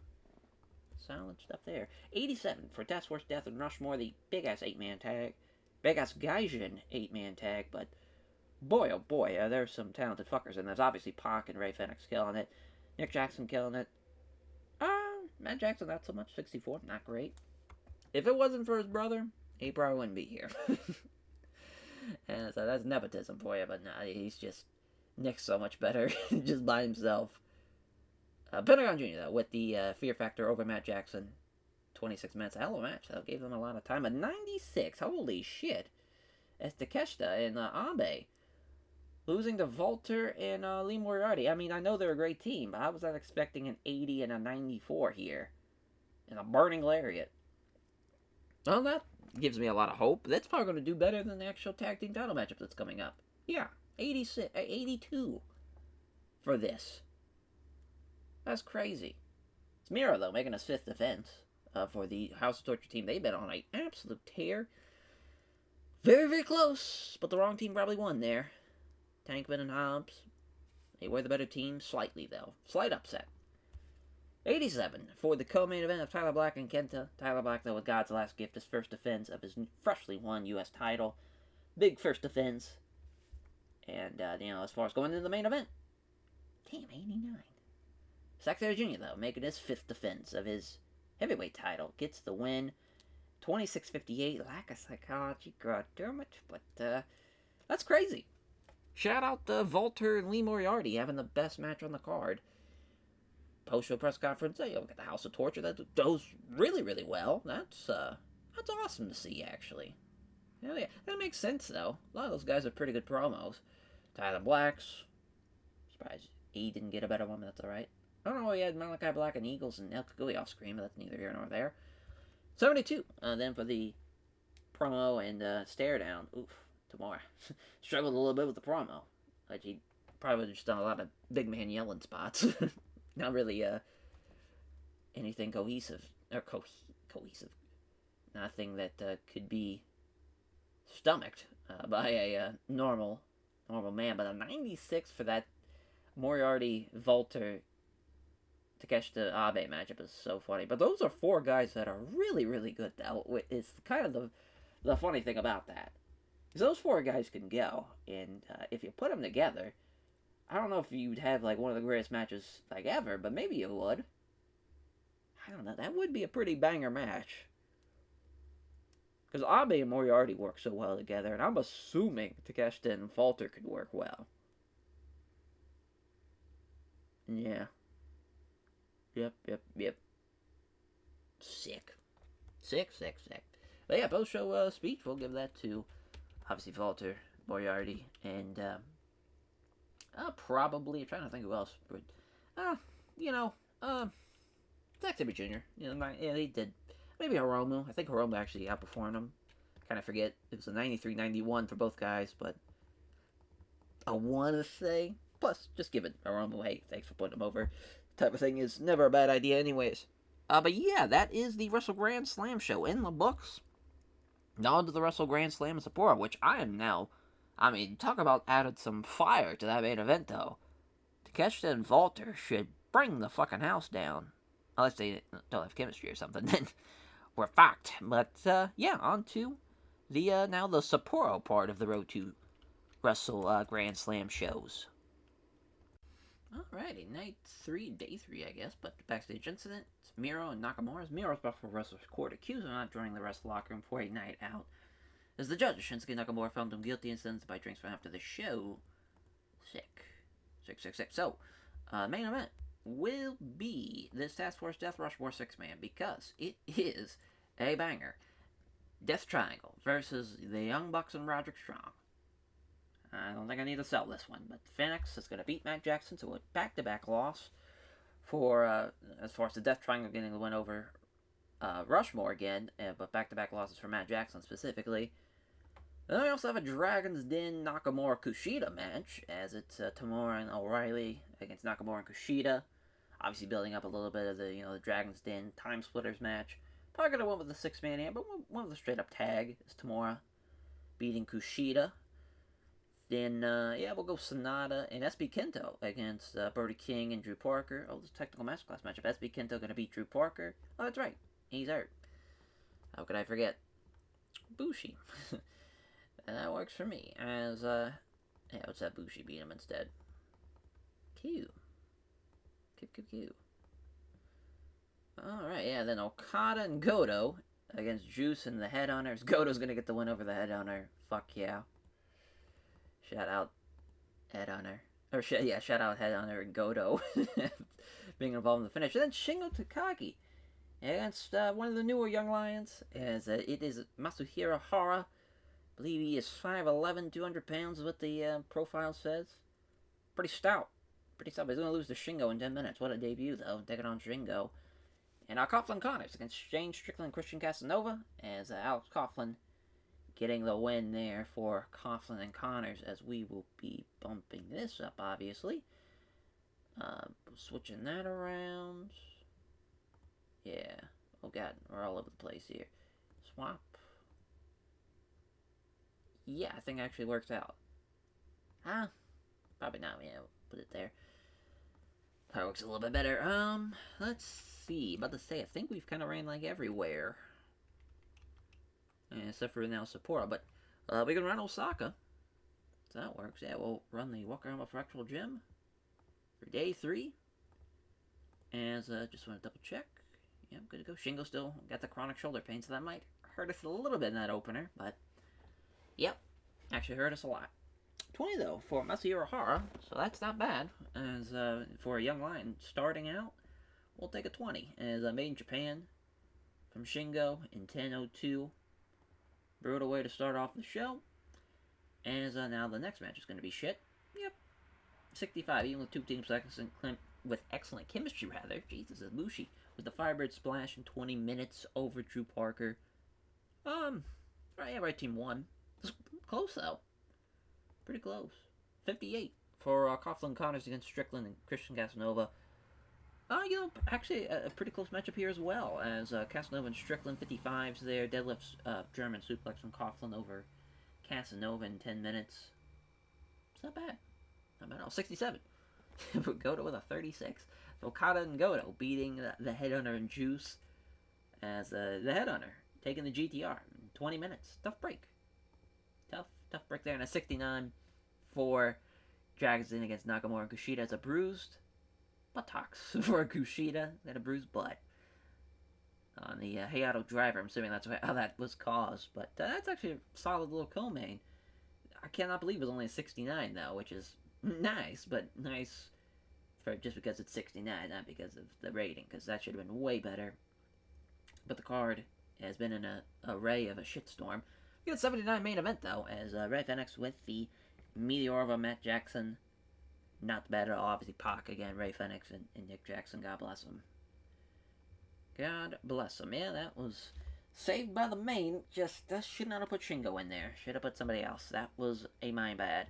Solid stuff there. 87 for Death's Worst Death and Rushmore, the big-ass 8-man tag. Big-ass Gaijin 8-man tag, but boy, oh boy, there's some talented fuckers, and there's obviously Pac and Ray Fenix killing it. Nick Jackson killing it. Matt Jackson, not so much. 64, not great. If it wasn't for his brother, he probably wouldn't be here. And so that's nepotism for you, but nah, he's just... Nick's so much better, just by himself. Pentagon Jr., though, with the Fear Factor over Matt Jackson. 26 minutes, a hell of a match. That gave them a lot of time. But 96, holy shit. As Takeshita and Abe losing to Volter and Lee Moriarty. I mean, I know they're a great team, but I was not expecting an 80 and a 94 here in a burning lariat. Well, that gives me a lot of hope. That's probably going to do better than the actual tag team title matchup that's coming up. Yeah, 82 for this. That's crazy. It's Miro, though, making his 5th defense for the House of Torture team. They've been on an absolute tear. Very, very close, but the wrong team probably won there. Tankman and Hobbs, they were the better team, slightly, though. Slight upset. 87 for the co-main event of Tyler Black and Kenta. Tyler Black, though, with God's last gift, his first defense of his freshly won U.S. title. Big first defense. And, as far as going into the main event, damn, 89. Zack Sabre Jr., though, making his 5th defense of his heavyweight title. Gets the win. 26-58. Lack of psychology. God damn it. But, that's crazy. Shout out to Volter and Lee Moriarty having the best match on the card. Post-show press conference, we got the House of Torture. That does really, really well. That's awesome to see, actually. Yeah, that makes sense, though. A lot of those guys are pretty good promos. Tyler Black's. Surprised he didn't get a better one, but that's alright. I don't know, he had Malachi Black and Eagles and El Kagui off screen, but that's neither here nor there. 72. Then for the promo and stare down. Oof, Tamora. Struggled a little bit with the promo. Like, he probably would have just done a lot of big man yelling spots. Not really anything cohesive. Or cohesive. Nothing that could be stomached by a normal man. But a 96 for that Moriarty Volter Takeshita Abe matchup is so funny. But those are 4 guys that are really, really good, though. It's kind of the funny thing about that. Because those 4 guys can go. And if you put them together, I don't know if you'd have, like, one of the greatest matches, like, ever. But maybe you would. I don't know. That would be a pretty banger match. Because Abe and Moriarty work so well together. And I'm assuming Takeshita and Volter could work well. Yeah. Yep. Sick. But yeah, post-show speech, we'll give that to, obviously, Volter, Moriarty, and, probably, I'm trying to think who else would, Zack Sabre Jr. He did. Maybe Hiromu. I think Hiromu actually outperformed him. Kind of forget. It was a 93-91 for both guys, but I want to say, plus, just give it Hiromu, hey, thanks for putting him over. Type of thing is never a bad idea anyways. But yeah, that is the Wrestle Grand Slam show in the books. Now on to the Wrestle Grand Slam in Sapporo, which I am now, talk about added some fire to that main event, though. Takeshita and Volter should bring the fucking house down. Unless they don't have chemistry or something, then we're fucked. But, yeah, on to the, now the Sapporo part of the Road to Wrestle Grand Slam shows. Alrighty, night 3, day 3, I guess, but the backstage incident, it's Miro and Nakamura. Miro's brought for wrestler's court, accused of not joining the wrestle locker room for a night out. As the judge, Shinsuke Nakamura, found him guilty and sentenced to buy drinks for after the show. Sick. So, main event will be this Task Force Death Rushmore 6-man, because it is a banger. Death Triangle versus the Young Bucks and Roderick Strong. I don't think I need to sell this one, but Phoenix is going to beat Matt Jackson to a back-to-back loss for, as far as the Death Triangle getting the win over Rushmore again, but back-to-back losses for Matt Jackson specifically. Then we also have a Dragon's Den Nakamura-Kushida match, as it's Tamura and O'Reilly against Nakamura and Kushida. Obviously building up a little bit of the, the Dragon's Den Time Splitters match. Probably going to win with the 6-man here, but one with a straight-up tag is Tamura beating Kushida. Then, we'll go Sonata and SB Kento against Brody King and Drew Parker. Oh, this technical masterclass matchup. SB Kento going to beat Drew Parker. Oh, that's right. He's hurt. How could I forget? Bushi. That works for me. As, let's have Bushi beat him instead. Q. Alright, yeah, then Okada and Goto against Juice and the Headhunters. Goto's going to get the win over the Headhunter. Fuck yeah. Shout out Headhunter. Shout out Headhunter and Goto being involved in the finish. And then Shingo Takagi against one of the newer Young Lions, as it is Masahiro Hara believe he is 5'11", 200 pounds is what the profile says. Pretty stout. Pretty stout. He's going to lose to Shingo in 10 minutes. What a debut, though. Taking on Shingo. And Coughlin Connors against Shane Strickland and Christian Casanova, as Alex Coughlin getting the win there for Coughlin and Connors, as we will be bumping this up, obviously. Switching that around. Yeah. Oh, God. We're all over the place here. Swap. Yeah, I think it actually works out. Huh? Probably not. Yeah, we'll put it there. That works a little bit better. Let's see. About to say, I think we've kind of ran like everywhere. Yeah, except for now Sapporo. But we can run Osaka. So that works. Yeah, we'll run the Walk Around with Fractal Gym for day 3. As just want to double check. Yeah, good to go. Shingo still got the chronic shoulder pain, so that might hurt us a little bit in that opener. But, yep, actually hurt us a lot. 20 though for Masahiro Hara, so that's not bad. As for a young lion starting out, we'll take a 20. As made in Japan from Shingo in 10:02. Brutal way to start off the show. As now the next match is going to be shit. Yep, 65. Even with two teams with excellent chemistry, rather. Jesus, Ibushi with the Firebird Splash in 20 minutes over Drew Parker. Right, team won. It's close though. Pretty close. 58 for Coughlin Connors against Strickland and Christian Casanova. Actually a pretty close matchup here as well, as Casanova and Strickland 55s there. Deadlifts German suplex from Coughlin over Casanova in 10 minutes. It's not bad. Not bad at all. 67. Goto with a 36. So Okada and Goto beating the Headhunter and Juice, as the Headhunter taking the GTR in 20 minutes. Tough break. Tough break there. And a 69 for Dragons in against Nakamura and Kushida as a bruised buttocks for Kushida. Had a bruised butt on the Hayato driver. I'm assuming that's how that was caused. But that's actually a solid little co-main. I cannot believe it was only a 69 though, which is nice, but nice for just because it's 69, not because of the rating, because that should have been way better. But the card has been in an array of a shitstorm. We got a 79 main event though, as Ray Fenix with the Meteor of Matt Jackson. Not bad at all. Obviously Pac again, Ray Fenix and Nick Jackson. God bless him. God bless him. Yeah, that was saved by the main. Just should not have put Shingo in there. Should have put somebody else. That was my bad.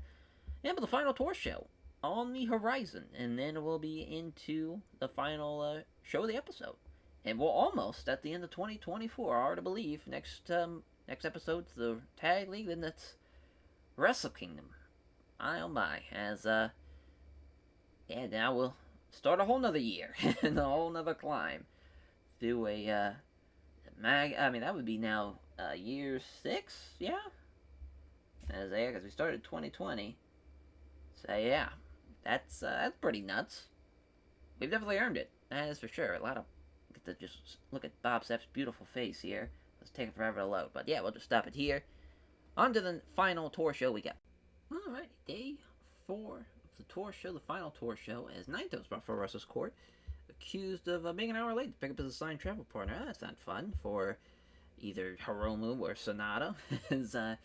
Yeah, but the final tour show on the horizon, and then we'll be into the final show of the episode, and we're almost at the end of 2024. Hard to believe. Next episode's the Tag League, then that's Wrestle Kingdom. My oh my. As now we'll start a whole nother year and a whole nother climb through a that would be now year 6, yeah. Because we started 2020. So yeah, that's pretty nuts. We've definitely earned it. That is for sure. A lot of get to just look at Bob Sepp's beautiful face here. It's taking forever to load, but yeah, we'll just stop it here. On to the final tour show we got. Alright, day 4 of the tour show, the final tour show, as Naito's brought for Russell's court, accused of being an hour late to pick up his assigned travel partner. That's not fun for either Hiromu or Sonata. As the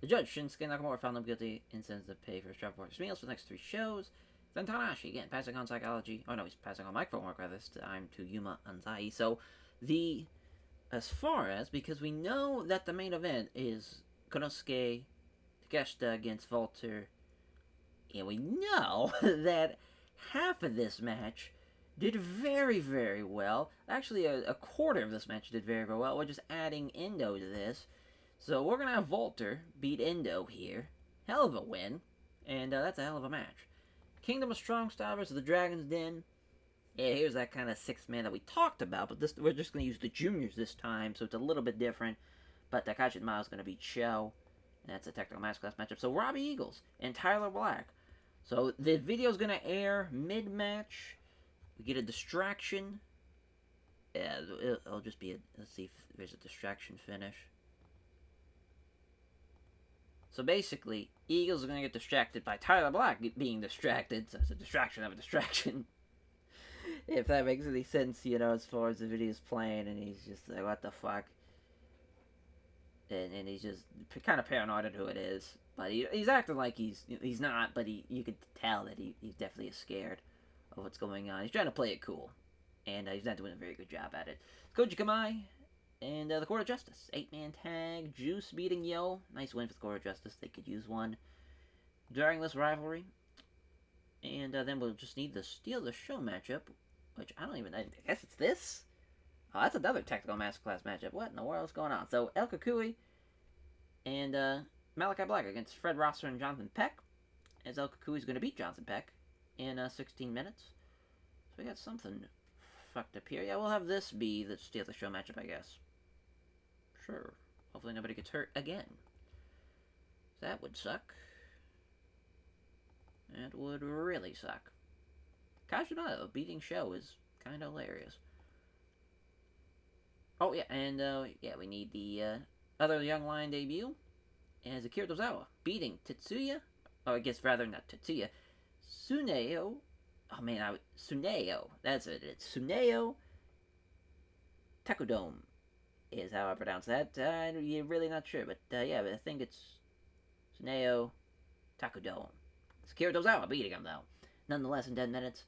judge, Shinsuke Nakamura, found him guilty and sentenced to pay for his travel partner's meals for the next 3 shows. Then Tanahashi, again, passing on psychology. Oh no, he's passing on microphone work rather this time to Yuma Anzai. So, because we know that the main event is Konosuke Takeshita against Walter, and we know that half of this match did very, very well. Actually, a quarter of this match did very, very well. We're just adding Endo to this. So we're going to have Walter beat Endo here. Hell of a win. And that's a hell of a match. Kingdom of Strong Style versus the Dragon's Den. Yeah, here's that kind of 6-man that we talked about. But we're just going to use the juniors this time. So it's a little bit different. But Takashi Mao is going to beat Sho. And that's a technical match class matchup. So Robbie Eagles and Tyler Black. So the video is going to air mid-match. We get a distraction. Yeah, it'll just be let's see if there's a distraction finish. So basically, Eagles are going to get distracted by Tyler Black being distracted. So it's a distraction of a distraction. If that makes any sense, as far as the video's playing, and he's just like, what the fuck? and he's just kind of paranoid at who it is. But he's acting like he's not, but you could tell that he's definitely scared of what's going on. He's trying to play it cool, and he's not doing a very good job at it. Koji Kamai and the Court of Justice. 8-man tag. Juice beating Yo. Nice win for the Court of Justice. They could use one during this rivalry. And then we'll just need the Steal the Show matchup, which I don't even... I guess it's this? Oh, that's another Technical Masterclass matchup. What in the world is going on? So, El Kukui and Malachi Black against Fred Rosser and Jonathan Peck. As El Kukui's going to beat Jonathan Peck in 16 minutes. So we got something fucked up here. Yeah, we'll have this be the Steal the Show matchup, I guess. Sure. Hopefully nobody gets hurt again. That would suck. That would really suck. Kajima beating Show is kind of hilarious. Oh, yeah, and, yeah, we need the other Young Lion debut. As Akira Tozawa beating Tetsuya. Oh, I guess rather not Tetsuya. Tsuneo. Oh, man, Tsuneo. That's it. It's Tsuneo Takudome is how I pronounce that. You're really not sure, but, yeah, I think it's Tsuneo Takudome. Akira Tozawa beating him, though. Nonetheless, in 10 minutes.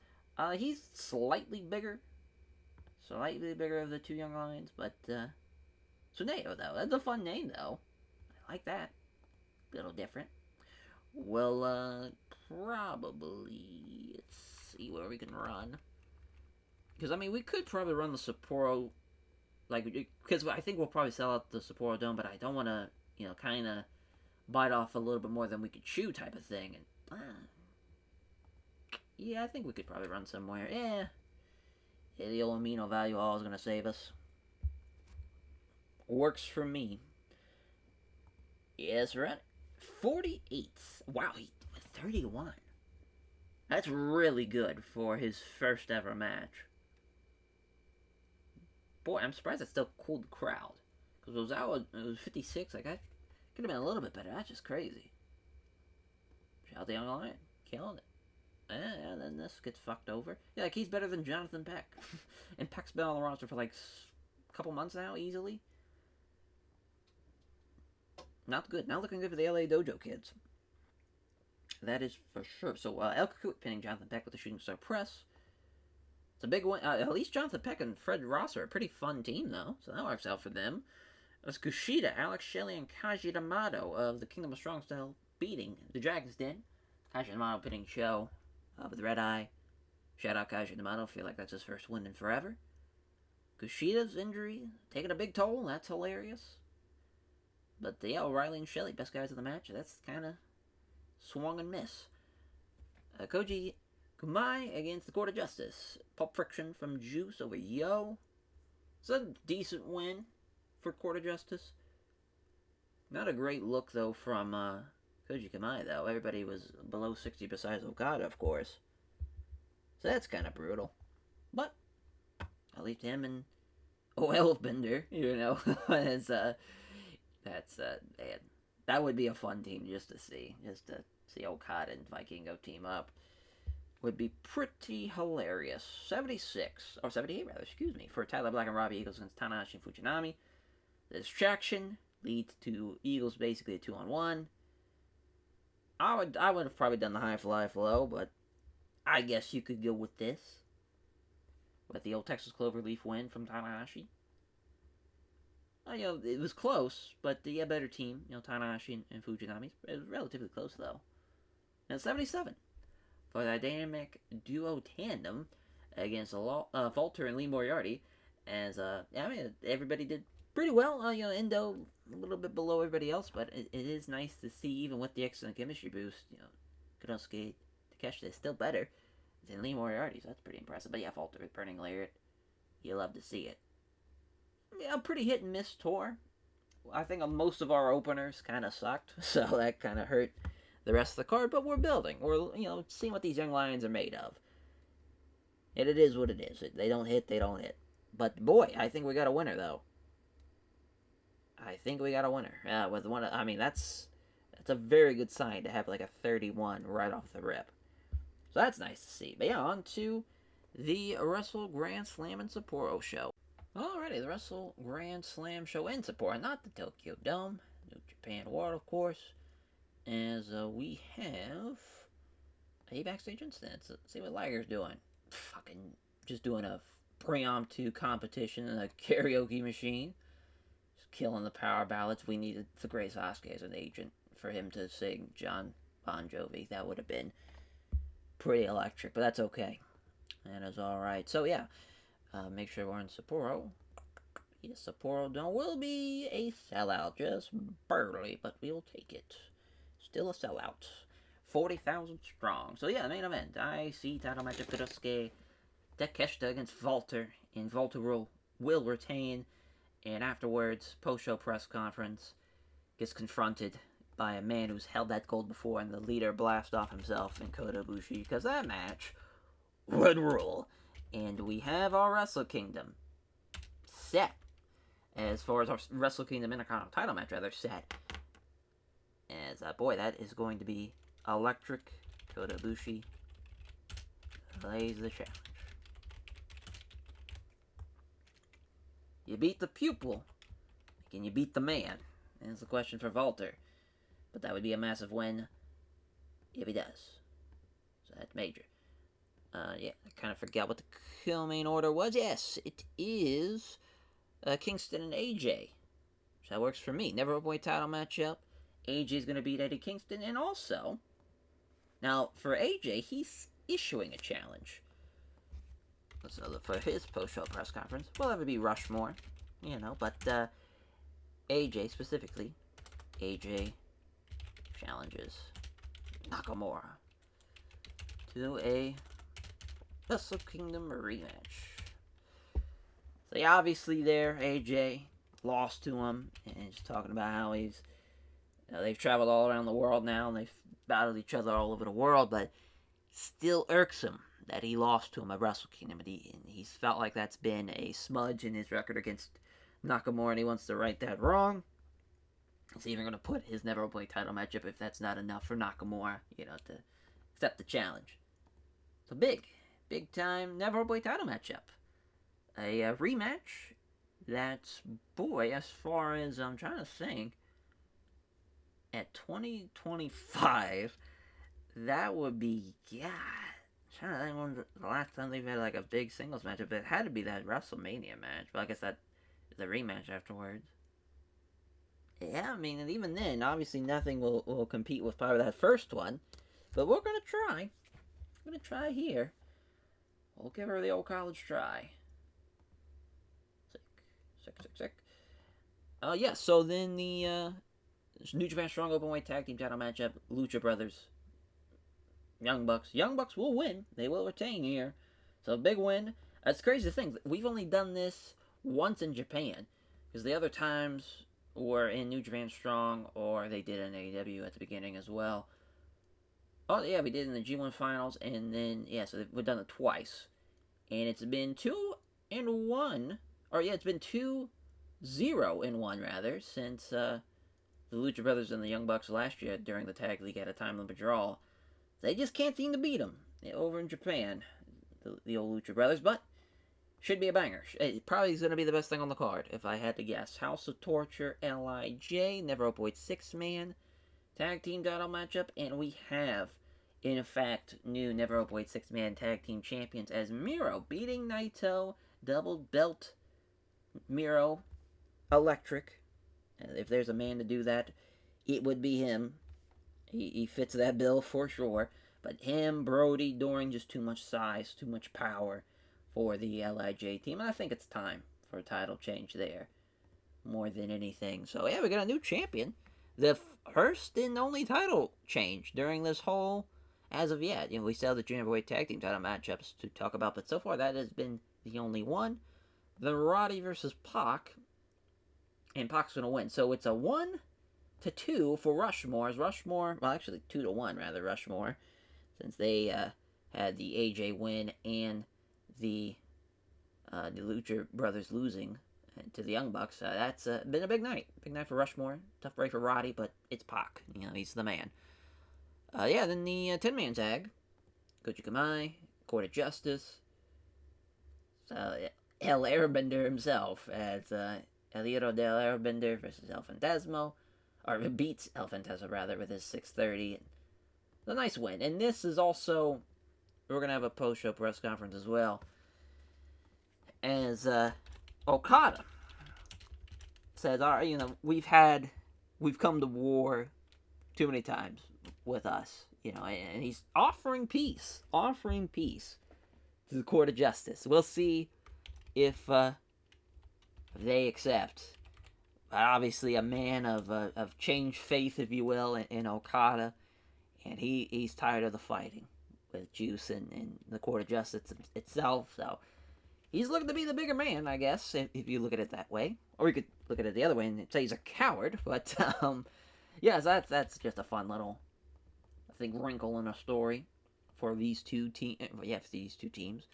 He's slightly bigger. Slightly bigger of the two Young Lions, but, Tsuneo, though. That's a fun name, though. I like that. A little different. Well, probably... Let's see where we can run. Because, I mean, we could probably run the Sapporo... Like, because I think we'll probably sell out the Sapporo Dome, but I don't want to, you know, kind of bite off a little bit more than we could chew type of thing. And, yeah, I think we could probably run somewhere. Yeah, the old amino value all is going to save us. Works for me. Yes, right. 48. Wow, he 31. That's really good for his first ever match. Boy, I'm surprised that still cooled the crowd. Because it was 56. Like, I could have been a little bit better. That's just crazy. Shout out the Young Lion. Killing it. And then this gets fucked over. Yeah, like, he's better than Jonathan Peck. And Peck's been on the roster for, like, a couple months now, easily. Not good. Not looking good for the LA Dojo kids. That is for sure. So, El Kukui pinning Jonathan Peck with the Shooting Star Press. It's a big one. At least Jonathan Peck and Fred Rosser are a pretty fun team, though. So that works out for them. It's Kushida, Alex Shelley, and Kaji D'Amato of the Kingdom of Strong Style beating the Dragon's Den. Kaji D'Amato pinning Show with Red Eye. Shout out Kaji D'Amato. Feel like that's his first win in forever. Kushida's injury taking a big toll. That's hilarious. But yeah, O'Reilly and Shelley, best guys in the match. That's kind of swung and miss. Koji Kumai against the Court of Justice. Pulp Friction from Juice over Yo. It's a decent win for Court of Justice. Not a great look, though, from Koji Kumai, though. Everybody was below 60 besides Okada, of course. So that's kind of brutal. But I'll leave him and Elfbender, you know, as, man, that would be a fun team just to see. Just to see Okada and Vikingo team up. Would be pretty hilarious. 76, or 78 rather, excuse me, for Tyler Black and Robbie Eagles against Tanahashi and Fujinami. The distraction leads to Eagles basically a 2-on-1. I would have probably done the high fly flow, but I guess you could go with this. With the old Texas Cloverleaf win from Tanahashi. You know, it was close, but the better team, you know, Tanahashi and Fujinami. It was relatively close, though. And 77 for the dynamic duo tandem against Volter and Lee Moriarty. As, I mean, everybody did pretty well. You know, Endo a little bit below everybody else, but it is nice to see, even with the excellent chemistry boost, you know, Kunosuke Takeshita is still better than Lee Moriarty, so that's pretty impressive. But yeah, Volter with Burning Lariat, you love to see it. Yeah, a pretty hit and miss tour. I think most of our openers kind of sucked, so that kind of hurt the rest of the card. But we're building. We're, you know, seeing what these young lions are made of. And it is what it is. They don't hit, they don't hit. But boy, I think we got a winner, though. I think we got a winner. With one, I mean, that's a very good sign to have like a 31 right off the rip. So that's nice to see. But yeah, on to the Wrestle Grand Slam and Sapporo show. Alrighty, the Wrestle Grand Slam show in support, not the Tokyo Dome, New Japan World, of course, as we have a backstage incident. So, see what Liger's doing. Fucking just doing a preemptive competition in a karaoke machine. Just killing the power ballads. We needed the Grace Sasuke as an agent for him to sing John Bon Jovi. That would have been pretty electric, but that's okay. That is alright. So, yeah, make sure we're in Sapporo. Yes, Sapporo Dome will be a sellout, just barely, but we'll take it. Still a sellout. 40,000 strong. So, yeah, the main event. IC title match of Kurosuke Takeshita against Walter, and Walter will retain. And afterwards, post-show press conference, gets confronted by a man who's held that gold before, and the leader blast off himself in Kota Ibushi, because that match would rule. And we have our Wrestle Kingdom set. As far as our Wrestle Kingdom Intercontinental title match, rather, set. As, boy, that is going to be electric. Kota Ibushi lays the challenge. You beat the pupil. Can you beat the man? That's the question for Walter. But that would be a massive win if he does. So that's major. Yeah, I kind of forgot what the co-main order was. Yes, it is Kingston and AJ. So that works for me. Never Openweight title matchup. AJ's going to beat Eddie Kingston. And also, now for AJ, he's issuing a challenge. So for his post-show press conference, will ever be Rushmore, but AJ specifically, AJ challenges Nakamura to a Wrestle Kingdom rematch. So yeah, obviously there, AJ lost to him, and he's talking about how they've traveled all around the world now, and they've battled each other all over the world, but still irks him that he lost to him at Wrestle Kingdom, and he's felt like that's been a smudge in his record against Nakamura, and he wants to right that wrong. He's even going to put his Never Openweight title matchup if that's not enough for Nakamura, to accept the challenge. So big time Never Openweight title matchup. A rematch that's, boy, as far as I'm trying to think, at 2025, that would be, yeah. I'm trying to think when the last time they've had like a big singles matchup. It had to be that WrestleMania match, but I guess that is a rematch afterwards. Yeah, I mean, and even then, obviously nothing will compete with probably that first one, but we're gonna try. We're gonna try here. We'll give her the old college try. Sick. Yeah, so then the New Japan Strong Openweight Tag Team title matchup, Lucha Brothers, Young Bucks. Young Bucks will win. They will retain here. So, big win. It's crazy to think. We've only done this once in Japan, because the other times were in New Japan Strong, or they did in AEW at the beginning as well. Oh, yeah, we did in the G1 Finals, and then, yeah, so we've done it twice. And it's been 2-1, or yeah, it's been 2-0-1, rather, since the Lucha Brothers and the Young Bucks last year during the Tag League had a time limit draw. They just can't seem to beat them over in Japan, the old Lucha Brothers, but should be a banger. It probably is going to be the best thing on the card, if I had to guess. House of Torture, LIJ, Never Openweight 6-man tag team title matchup, and we have, in effect, new Never Openweight 6-man tag team champions as Miro beating Naito, double belt Miro, electric. If there's a man to do that, it would be him. He fits that bill for sure. But him, Brody, Doring, just too much size, too much power for the LIJ team. And I think it's time for a title change there, more than anything. So, yeah, we got a new champion. The first and only title change during this whole, as of yet. We still have the Junior Heavyweight Tag Team title matchups to talk about, but so far that has been the only one. The Roddy versus Pac, and Pac's going to win. So it's a 1-2 for Rushmore. As Rushmore, well, actually 2-1 rather, Rushmore, since they had the AJ win and the Lucha Brothers losing to the Young Bucks. That's been a big night. Big night for Rushmore. Tough break for Roddy, but it's Pac. He's the man. Yeah, then the 10-man tag. Koji Kamai, Court of Justice. So, yeah, El Airbender himself as Elioto del Airbender versus El Fantasmo, or beats El Fantasmo rather with his 630. A nice win, and this is also we're gonna have a post-show press conference as well, as Okada says, "All right, we've come to war too many times with us, and he's offering peace to the court of justice. We'll see if they accept. But obviously, a man of changed faith, if you will, in Okada, and he's tired of the fighting with Juice and the court of justice itself. So he's looking to be the bigger man, I guess, if you look at it that way. Or you could look at it the other way and say he's a coward. But yeah, so that's just a fun little, I think, wrinkle in a story for these two teams. Yeah, for these two teams.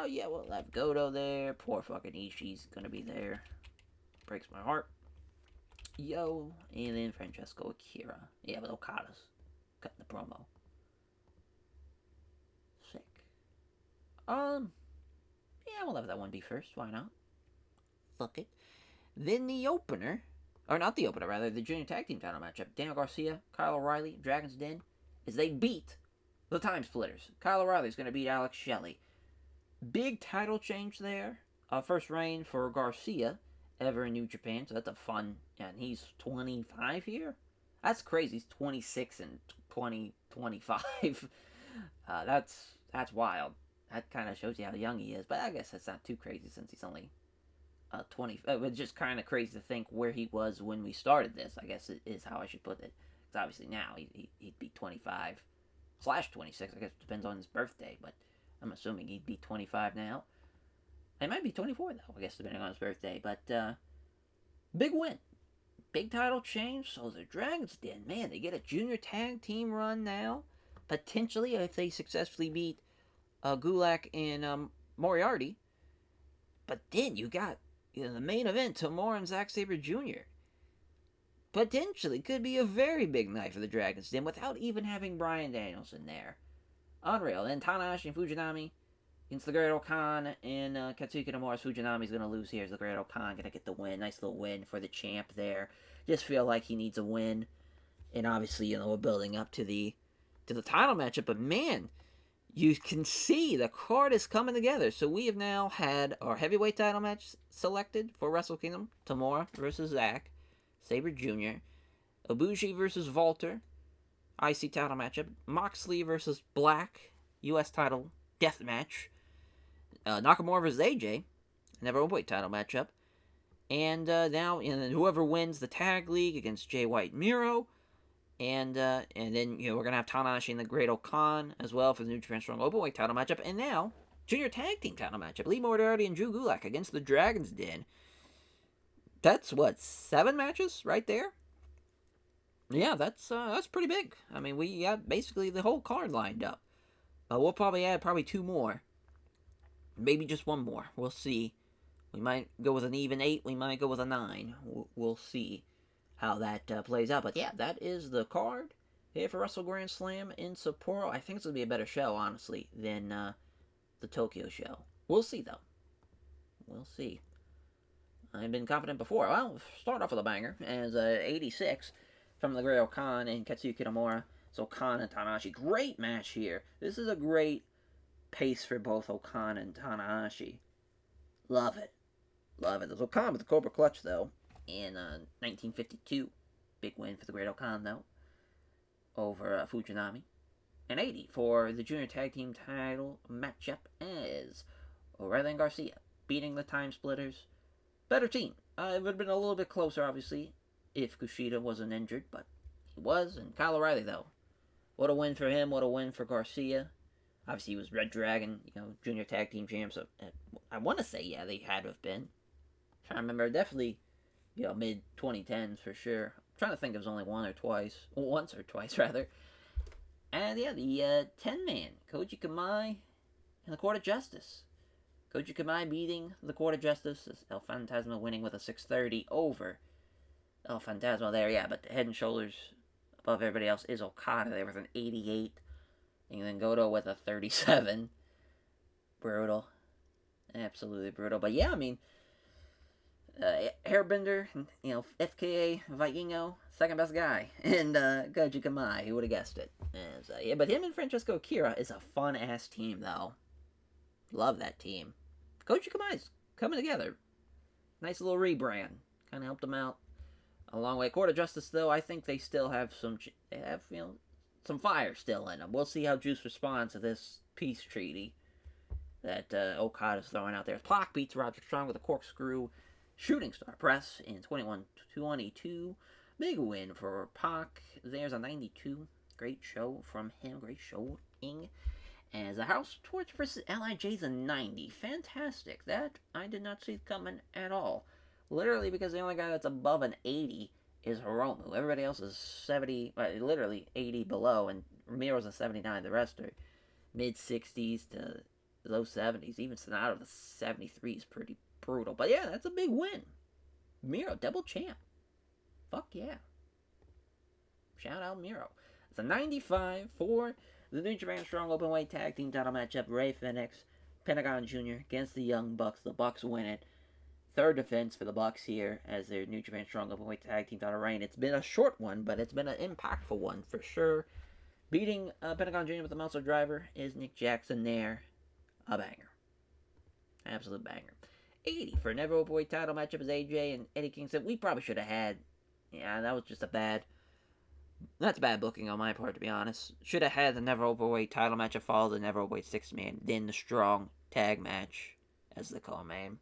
Yeah, we'll have Goto there. Poor fucking Ishii's gonna be there. Breaks my heart. Yo, and then Francesco Akira. Yeah, but Okada's cutting the promo. Sick. Yeah, we'll have that one be first. Why not? Fuck it. Then the opener, or not the opener, rather, the junior tag team title matchup. Daniel Garcia, Kyle O'Reilly, Dragon's Den, as they beat the Time Splitters. Kyle O'Reilly's going to beat Alex Shelley. Big title change there. First reign for Garcia ever in New Japan, so that's a fun. Yeah, and he's 25 here. That's crazy. He's 26 and 2025. That's wild. That kind of shows you how young he is, but I guess that's not too crazy since he's only 20. It's just kind of crazy to think where he was when we started this, I guess is how I should put it. Because obviously now he'd be 25 / 26. I guess it depends on his birthday, but I'm assuming he'd be 25 now. He might be 24 though, I guess, depending on his birthday. But big win. Big title change. So the Dragons Den, man, they get a junior tag team run now. Potentially, if they successfully beat Gulak and Moriarty. But then you got the main event, Tamura and Zack Sabre Jr. Potentially could be a very big night for the Dragons Den without even having Bryan Danielson there. Unreal. Then Tanahashi and Fujinami against the Great Okan and Katsuki Nomura. Fujinami's going to lose here as the Great Okan going to get the win. Nice little win for the champ there. Just feel like he needs a win. And obviously, we're building up to the title matchup. But man, you can see the card is coming together. So we have now had our heavyweight title match selected for Wrestle Kingdom. Tamura versus Zack Sabre Jr. Ibushi versus Walter. IC title matchup. Moxley versus Black. US title death match. Nakamura versus AJ. Another openweight title matchup. And now, whoever wins the tag league against Jay White Miro. And then, we're going to have Tanahashi and the Great Okan as well for the New Japan Strong Openweight title matchup. And now, junior tag team title matchup. Lee Moriarty and Drew Gulak against the Dragon's Den. That's, 7 matches right there? Yeah, that's pretty big. I mean, we got basically the whole card lined up. We'll probably add 2 more. Maybe just 1 more. We'll see. We might go with an even 8. We might go with a 9. We'll see how that plays out. But yeah, that is the card here for Wrestle Grand Slam in Sapporo. I think it's going to be a better show, honestly, than the Tokyo show. We'll see, though. We'll see. I've been confident before. Well, start off with a banger as 86 from the Great Okan and Katsuki Nomura. So Okan and Tanahashi. Great match here. This is a great pace for both Okan and Tanahashi. Love it. Love it. There's Okan with the Cobra Clutch, though, in 1952. Big win for the Great Okan, though, over Fujinami. And 80 for the Junior Tag Team title matchup as O'Reilly and Garcia beating the Time Splitters. Better team. It would have been a little bit closer, obviously, if Kushida wasn't injured, but he was. And Kyle O'Reilly, though. What a win for him. What a win for Garcia. Obviously, he was Red Dragon, Junior Tag Team champs. So I want to say, yeah, they had to have been. I'm trying to remember. Definitely, mid-2010s for sure. I'm trying to think if it was only once or twice, rather. And yeah, the 10-man, Koji Kamai and the Court of Justice. Koji Kamai beating the Court of Justice. El Fantasma winning with a 630 over El Fantasma there, yeah, but head and shoulders above everybody else is Okada there with an 88. And then Goto with a 37. Brutal. Absolutely brutal. But yeah, I mean, Airbender, FKA Vikingo, second best guy, and Goji Kamai. Who would have guessed it? And, yeah, but him and Francesco Akira is a fun ass team, though. Love that team. Goji Kamai's coming together. Nice little rebrand. Kind of helped them out a long way. Court of Justice, though, I think they still have some fire still in them. We'll see how Juice responds to this peace treaty that Okada's throwing out there. Pac beats Roger Strong with a corkscrew shooting star press in 21-22. Big win for Pac. There's a 92. Great show from him. Great showing. As a House Torch versus LIJ's a 90. Fantastic. That I did not see coming at all. Literally because the only guy that's above an 80 is Hiromu. Everybody else is 70, literally 80 below, and Ramiro's a 79. The rest are mid-60s to low 70s. Even Sonata, the 73 is pretty brutal. But yeah, that's a big win. Miro, double champ. Fuck yeah. Shout out Miro. It's a 95 for the New Japan Strong Openweight Tag Team title matchup. Ray Phoenix, Pentagon Jr. against the Young Bucks. The Bucks win it. Third defense for the Bucks here as their New Japan Strong Openweight Tag Team title reign. It's been a short one, but it's been an impactful one for sure. Beating Pentagon Jr. with the Muscle Driver is Nick Jackson there. A banger. Absolute banger. 80 for Never Openweight title matchup is AJ and Eddie Kingston. We probably should have had. Yeah, that was just that's bad booking on my part, to be honest. Should have had the Never Openweight title matchup follow the Never Openweight 6-man, then the Strong tag match as the co-main.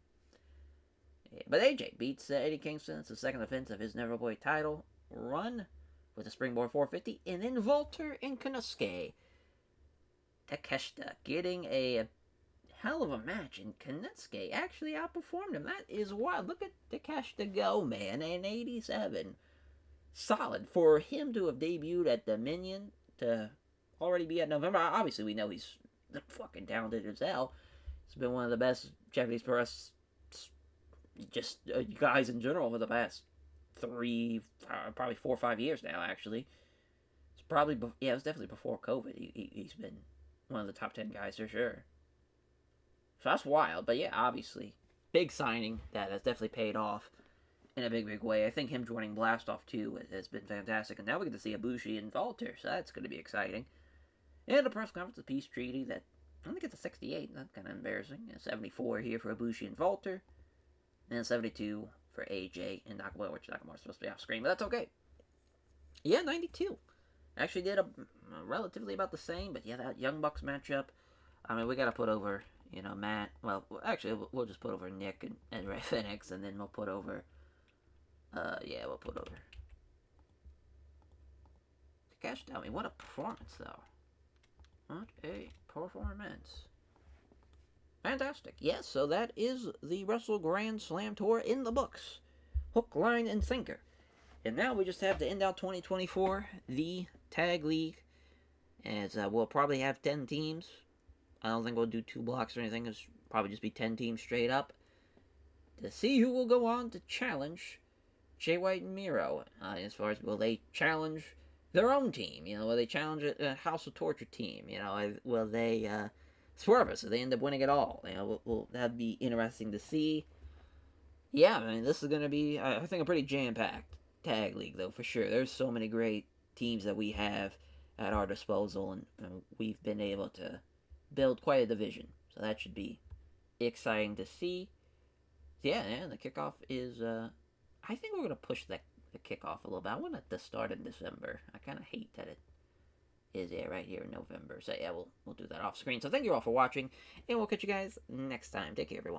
Yeah, but AJ beats Eddie Kingston. It's the second defense of his Never Openweight title run with a springboard 450. And then Volter and Konosuke Takeshita getting a hell of a match, and Konosuke actually outperformed him. That is wild. Look at Takeshita go, man, in 87. Solid for him to have debuted at Dominion to already be at November. Obviously, we know he's fucking talented as hell. He's been one of the best Japanese pro wrestlers, just guys in general, for the past probably 4 or 5 years now, actually. It's probably, it was definitely before COVID. He's been one of the top 10 guys for sure. So that's wild. But yeah, obviously, big signing that has definitely paid off in a big, big way. I think him joining Blastoff too has been fantastic. And now we get to see Ibushi and Volter, so that's going to be exciting. And a press conference, a peace treaty that, I think it's a 68. That's kind of embarrassing. A 74 here for Ibushi and Volter. And 72 for AJ and Nakamura, which Nakamura's supposed to be off screen, but that's okay. Yeah, 92. Actually did relatively about the same, but yeah, that Young Bucks matchup. I mean, we got to put over, Matt. Well, actually, we'll just put over Nick and Ray Phoenix, and then we'll put over. We'll put over. Gosh, tell me, what a performance, though. What a performance. Fantastic. Yes, so that is the Wrestle Grand Slam Tour in the books. Hook, line, and sinker. And now we just have to end out 2024, the Tag League, as we'll probably have 10 teams. I don't think we'll do 2 blocks or anything. It'll probably just be 10 teams straight up to see who will go on to challenge Jay White and Miro. As far as will they challenge their own team? Will they challenge a House of Torture team? Will they swerve us if they end up winning it all? That'd be interesting to see. Yeah, I mean, this is going to be, I think, a pretty jam-packed tag league, though, for sure. There's so many great teams that we have at our disposal, and we've been able to build quite a division. So that should be exciting to see. Yeah, the kickoff is, I think we're going to push the kickoff a little bit. I want it to start in December. I kind of hate that it is, right here in November. So yeah, we'll do that off screen. So thank you all for watching, and we'll catch you guys next time. Take care, everyone.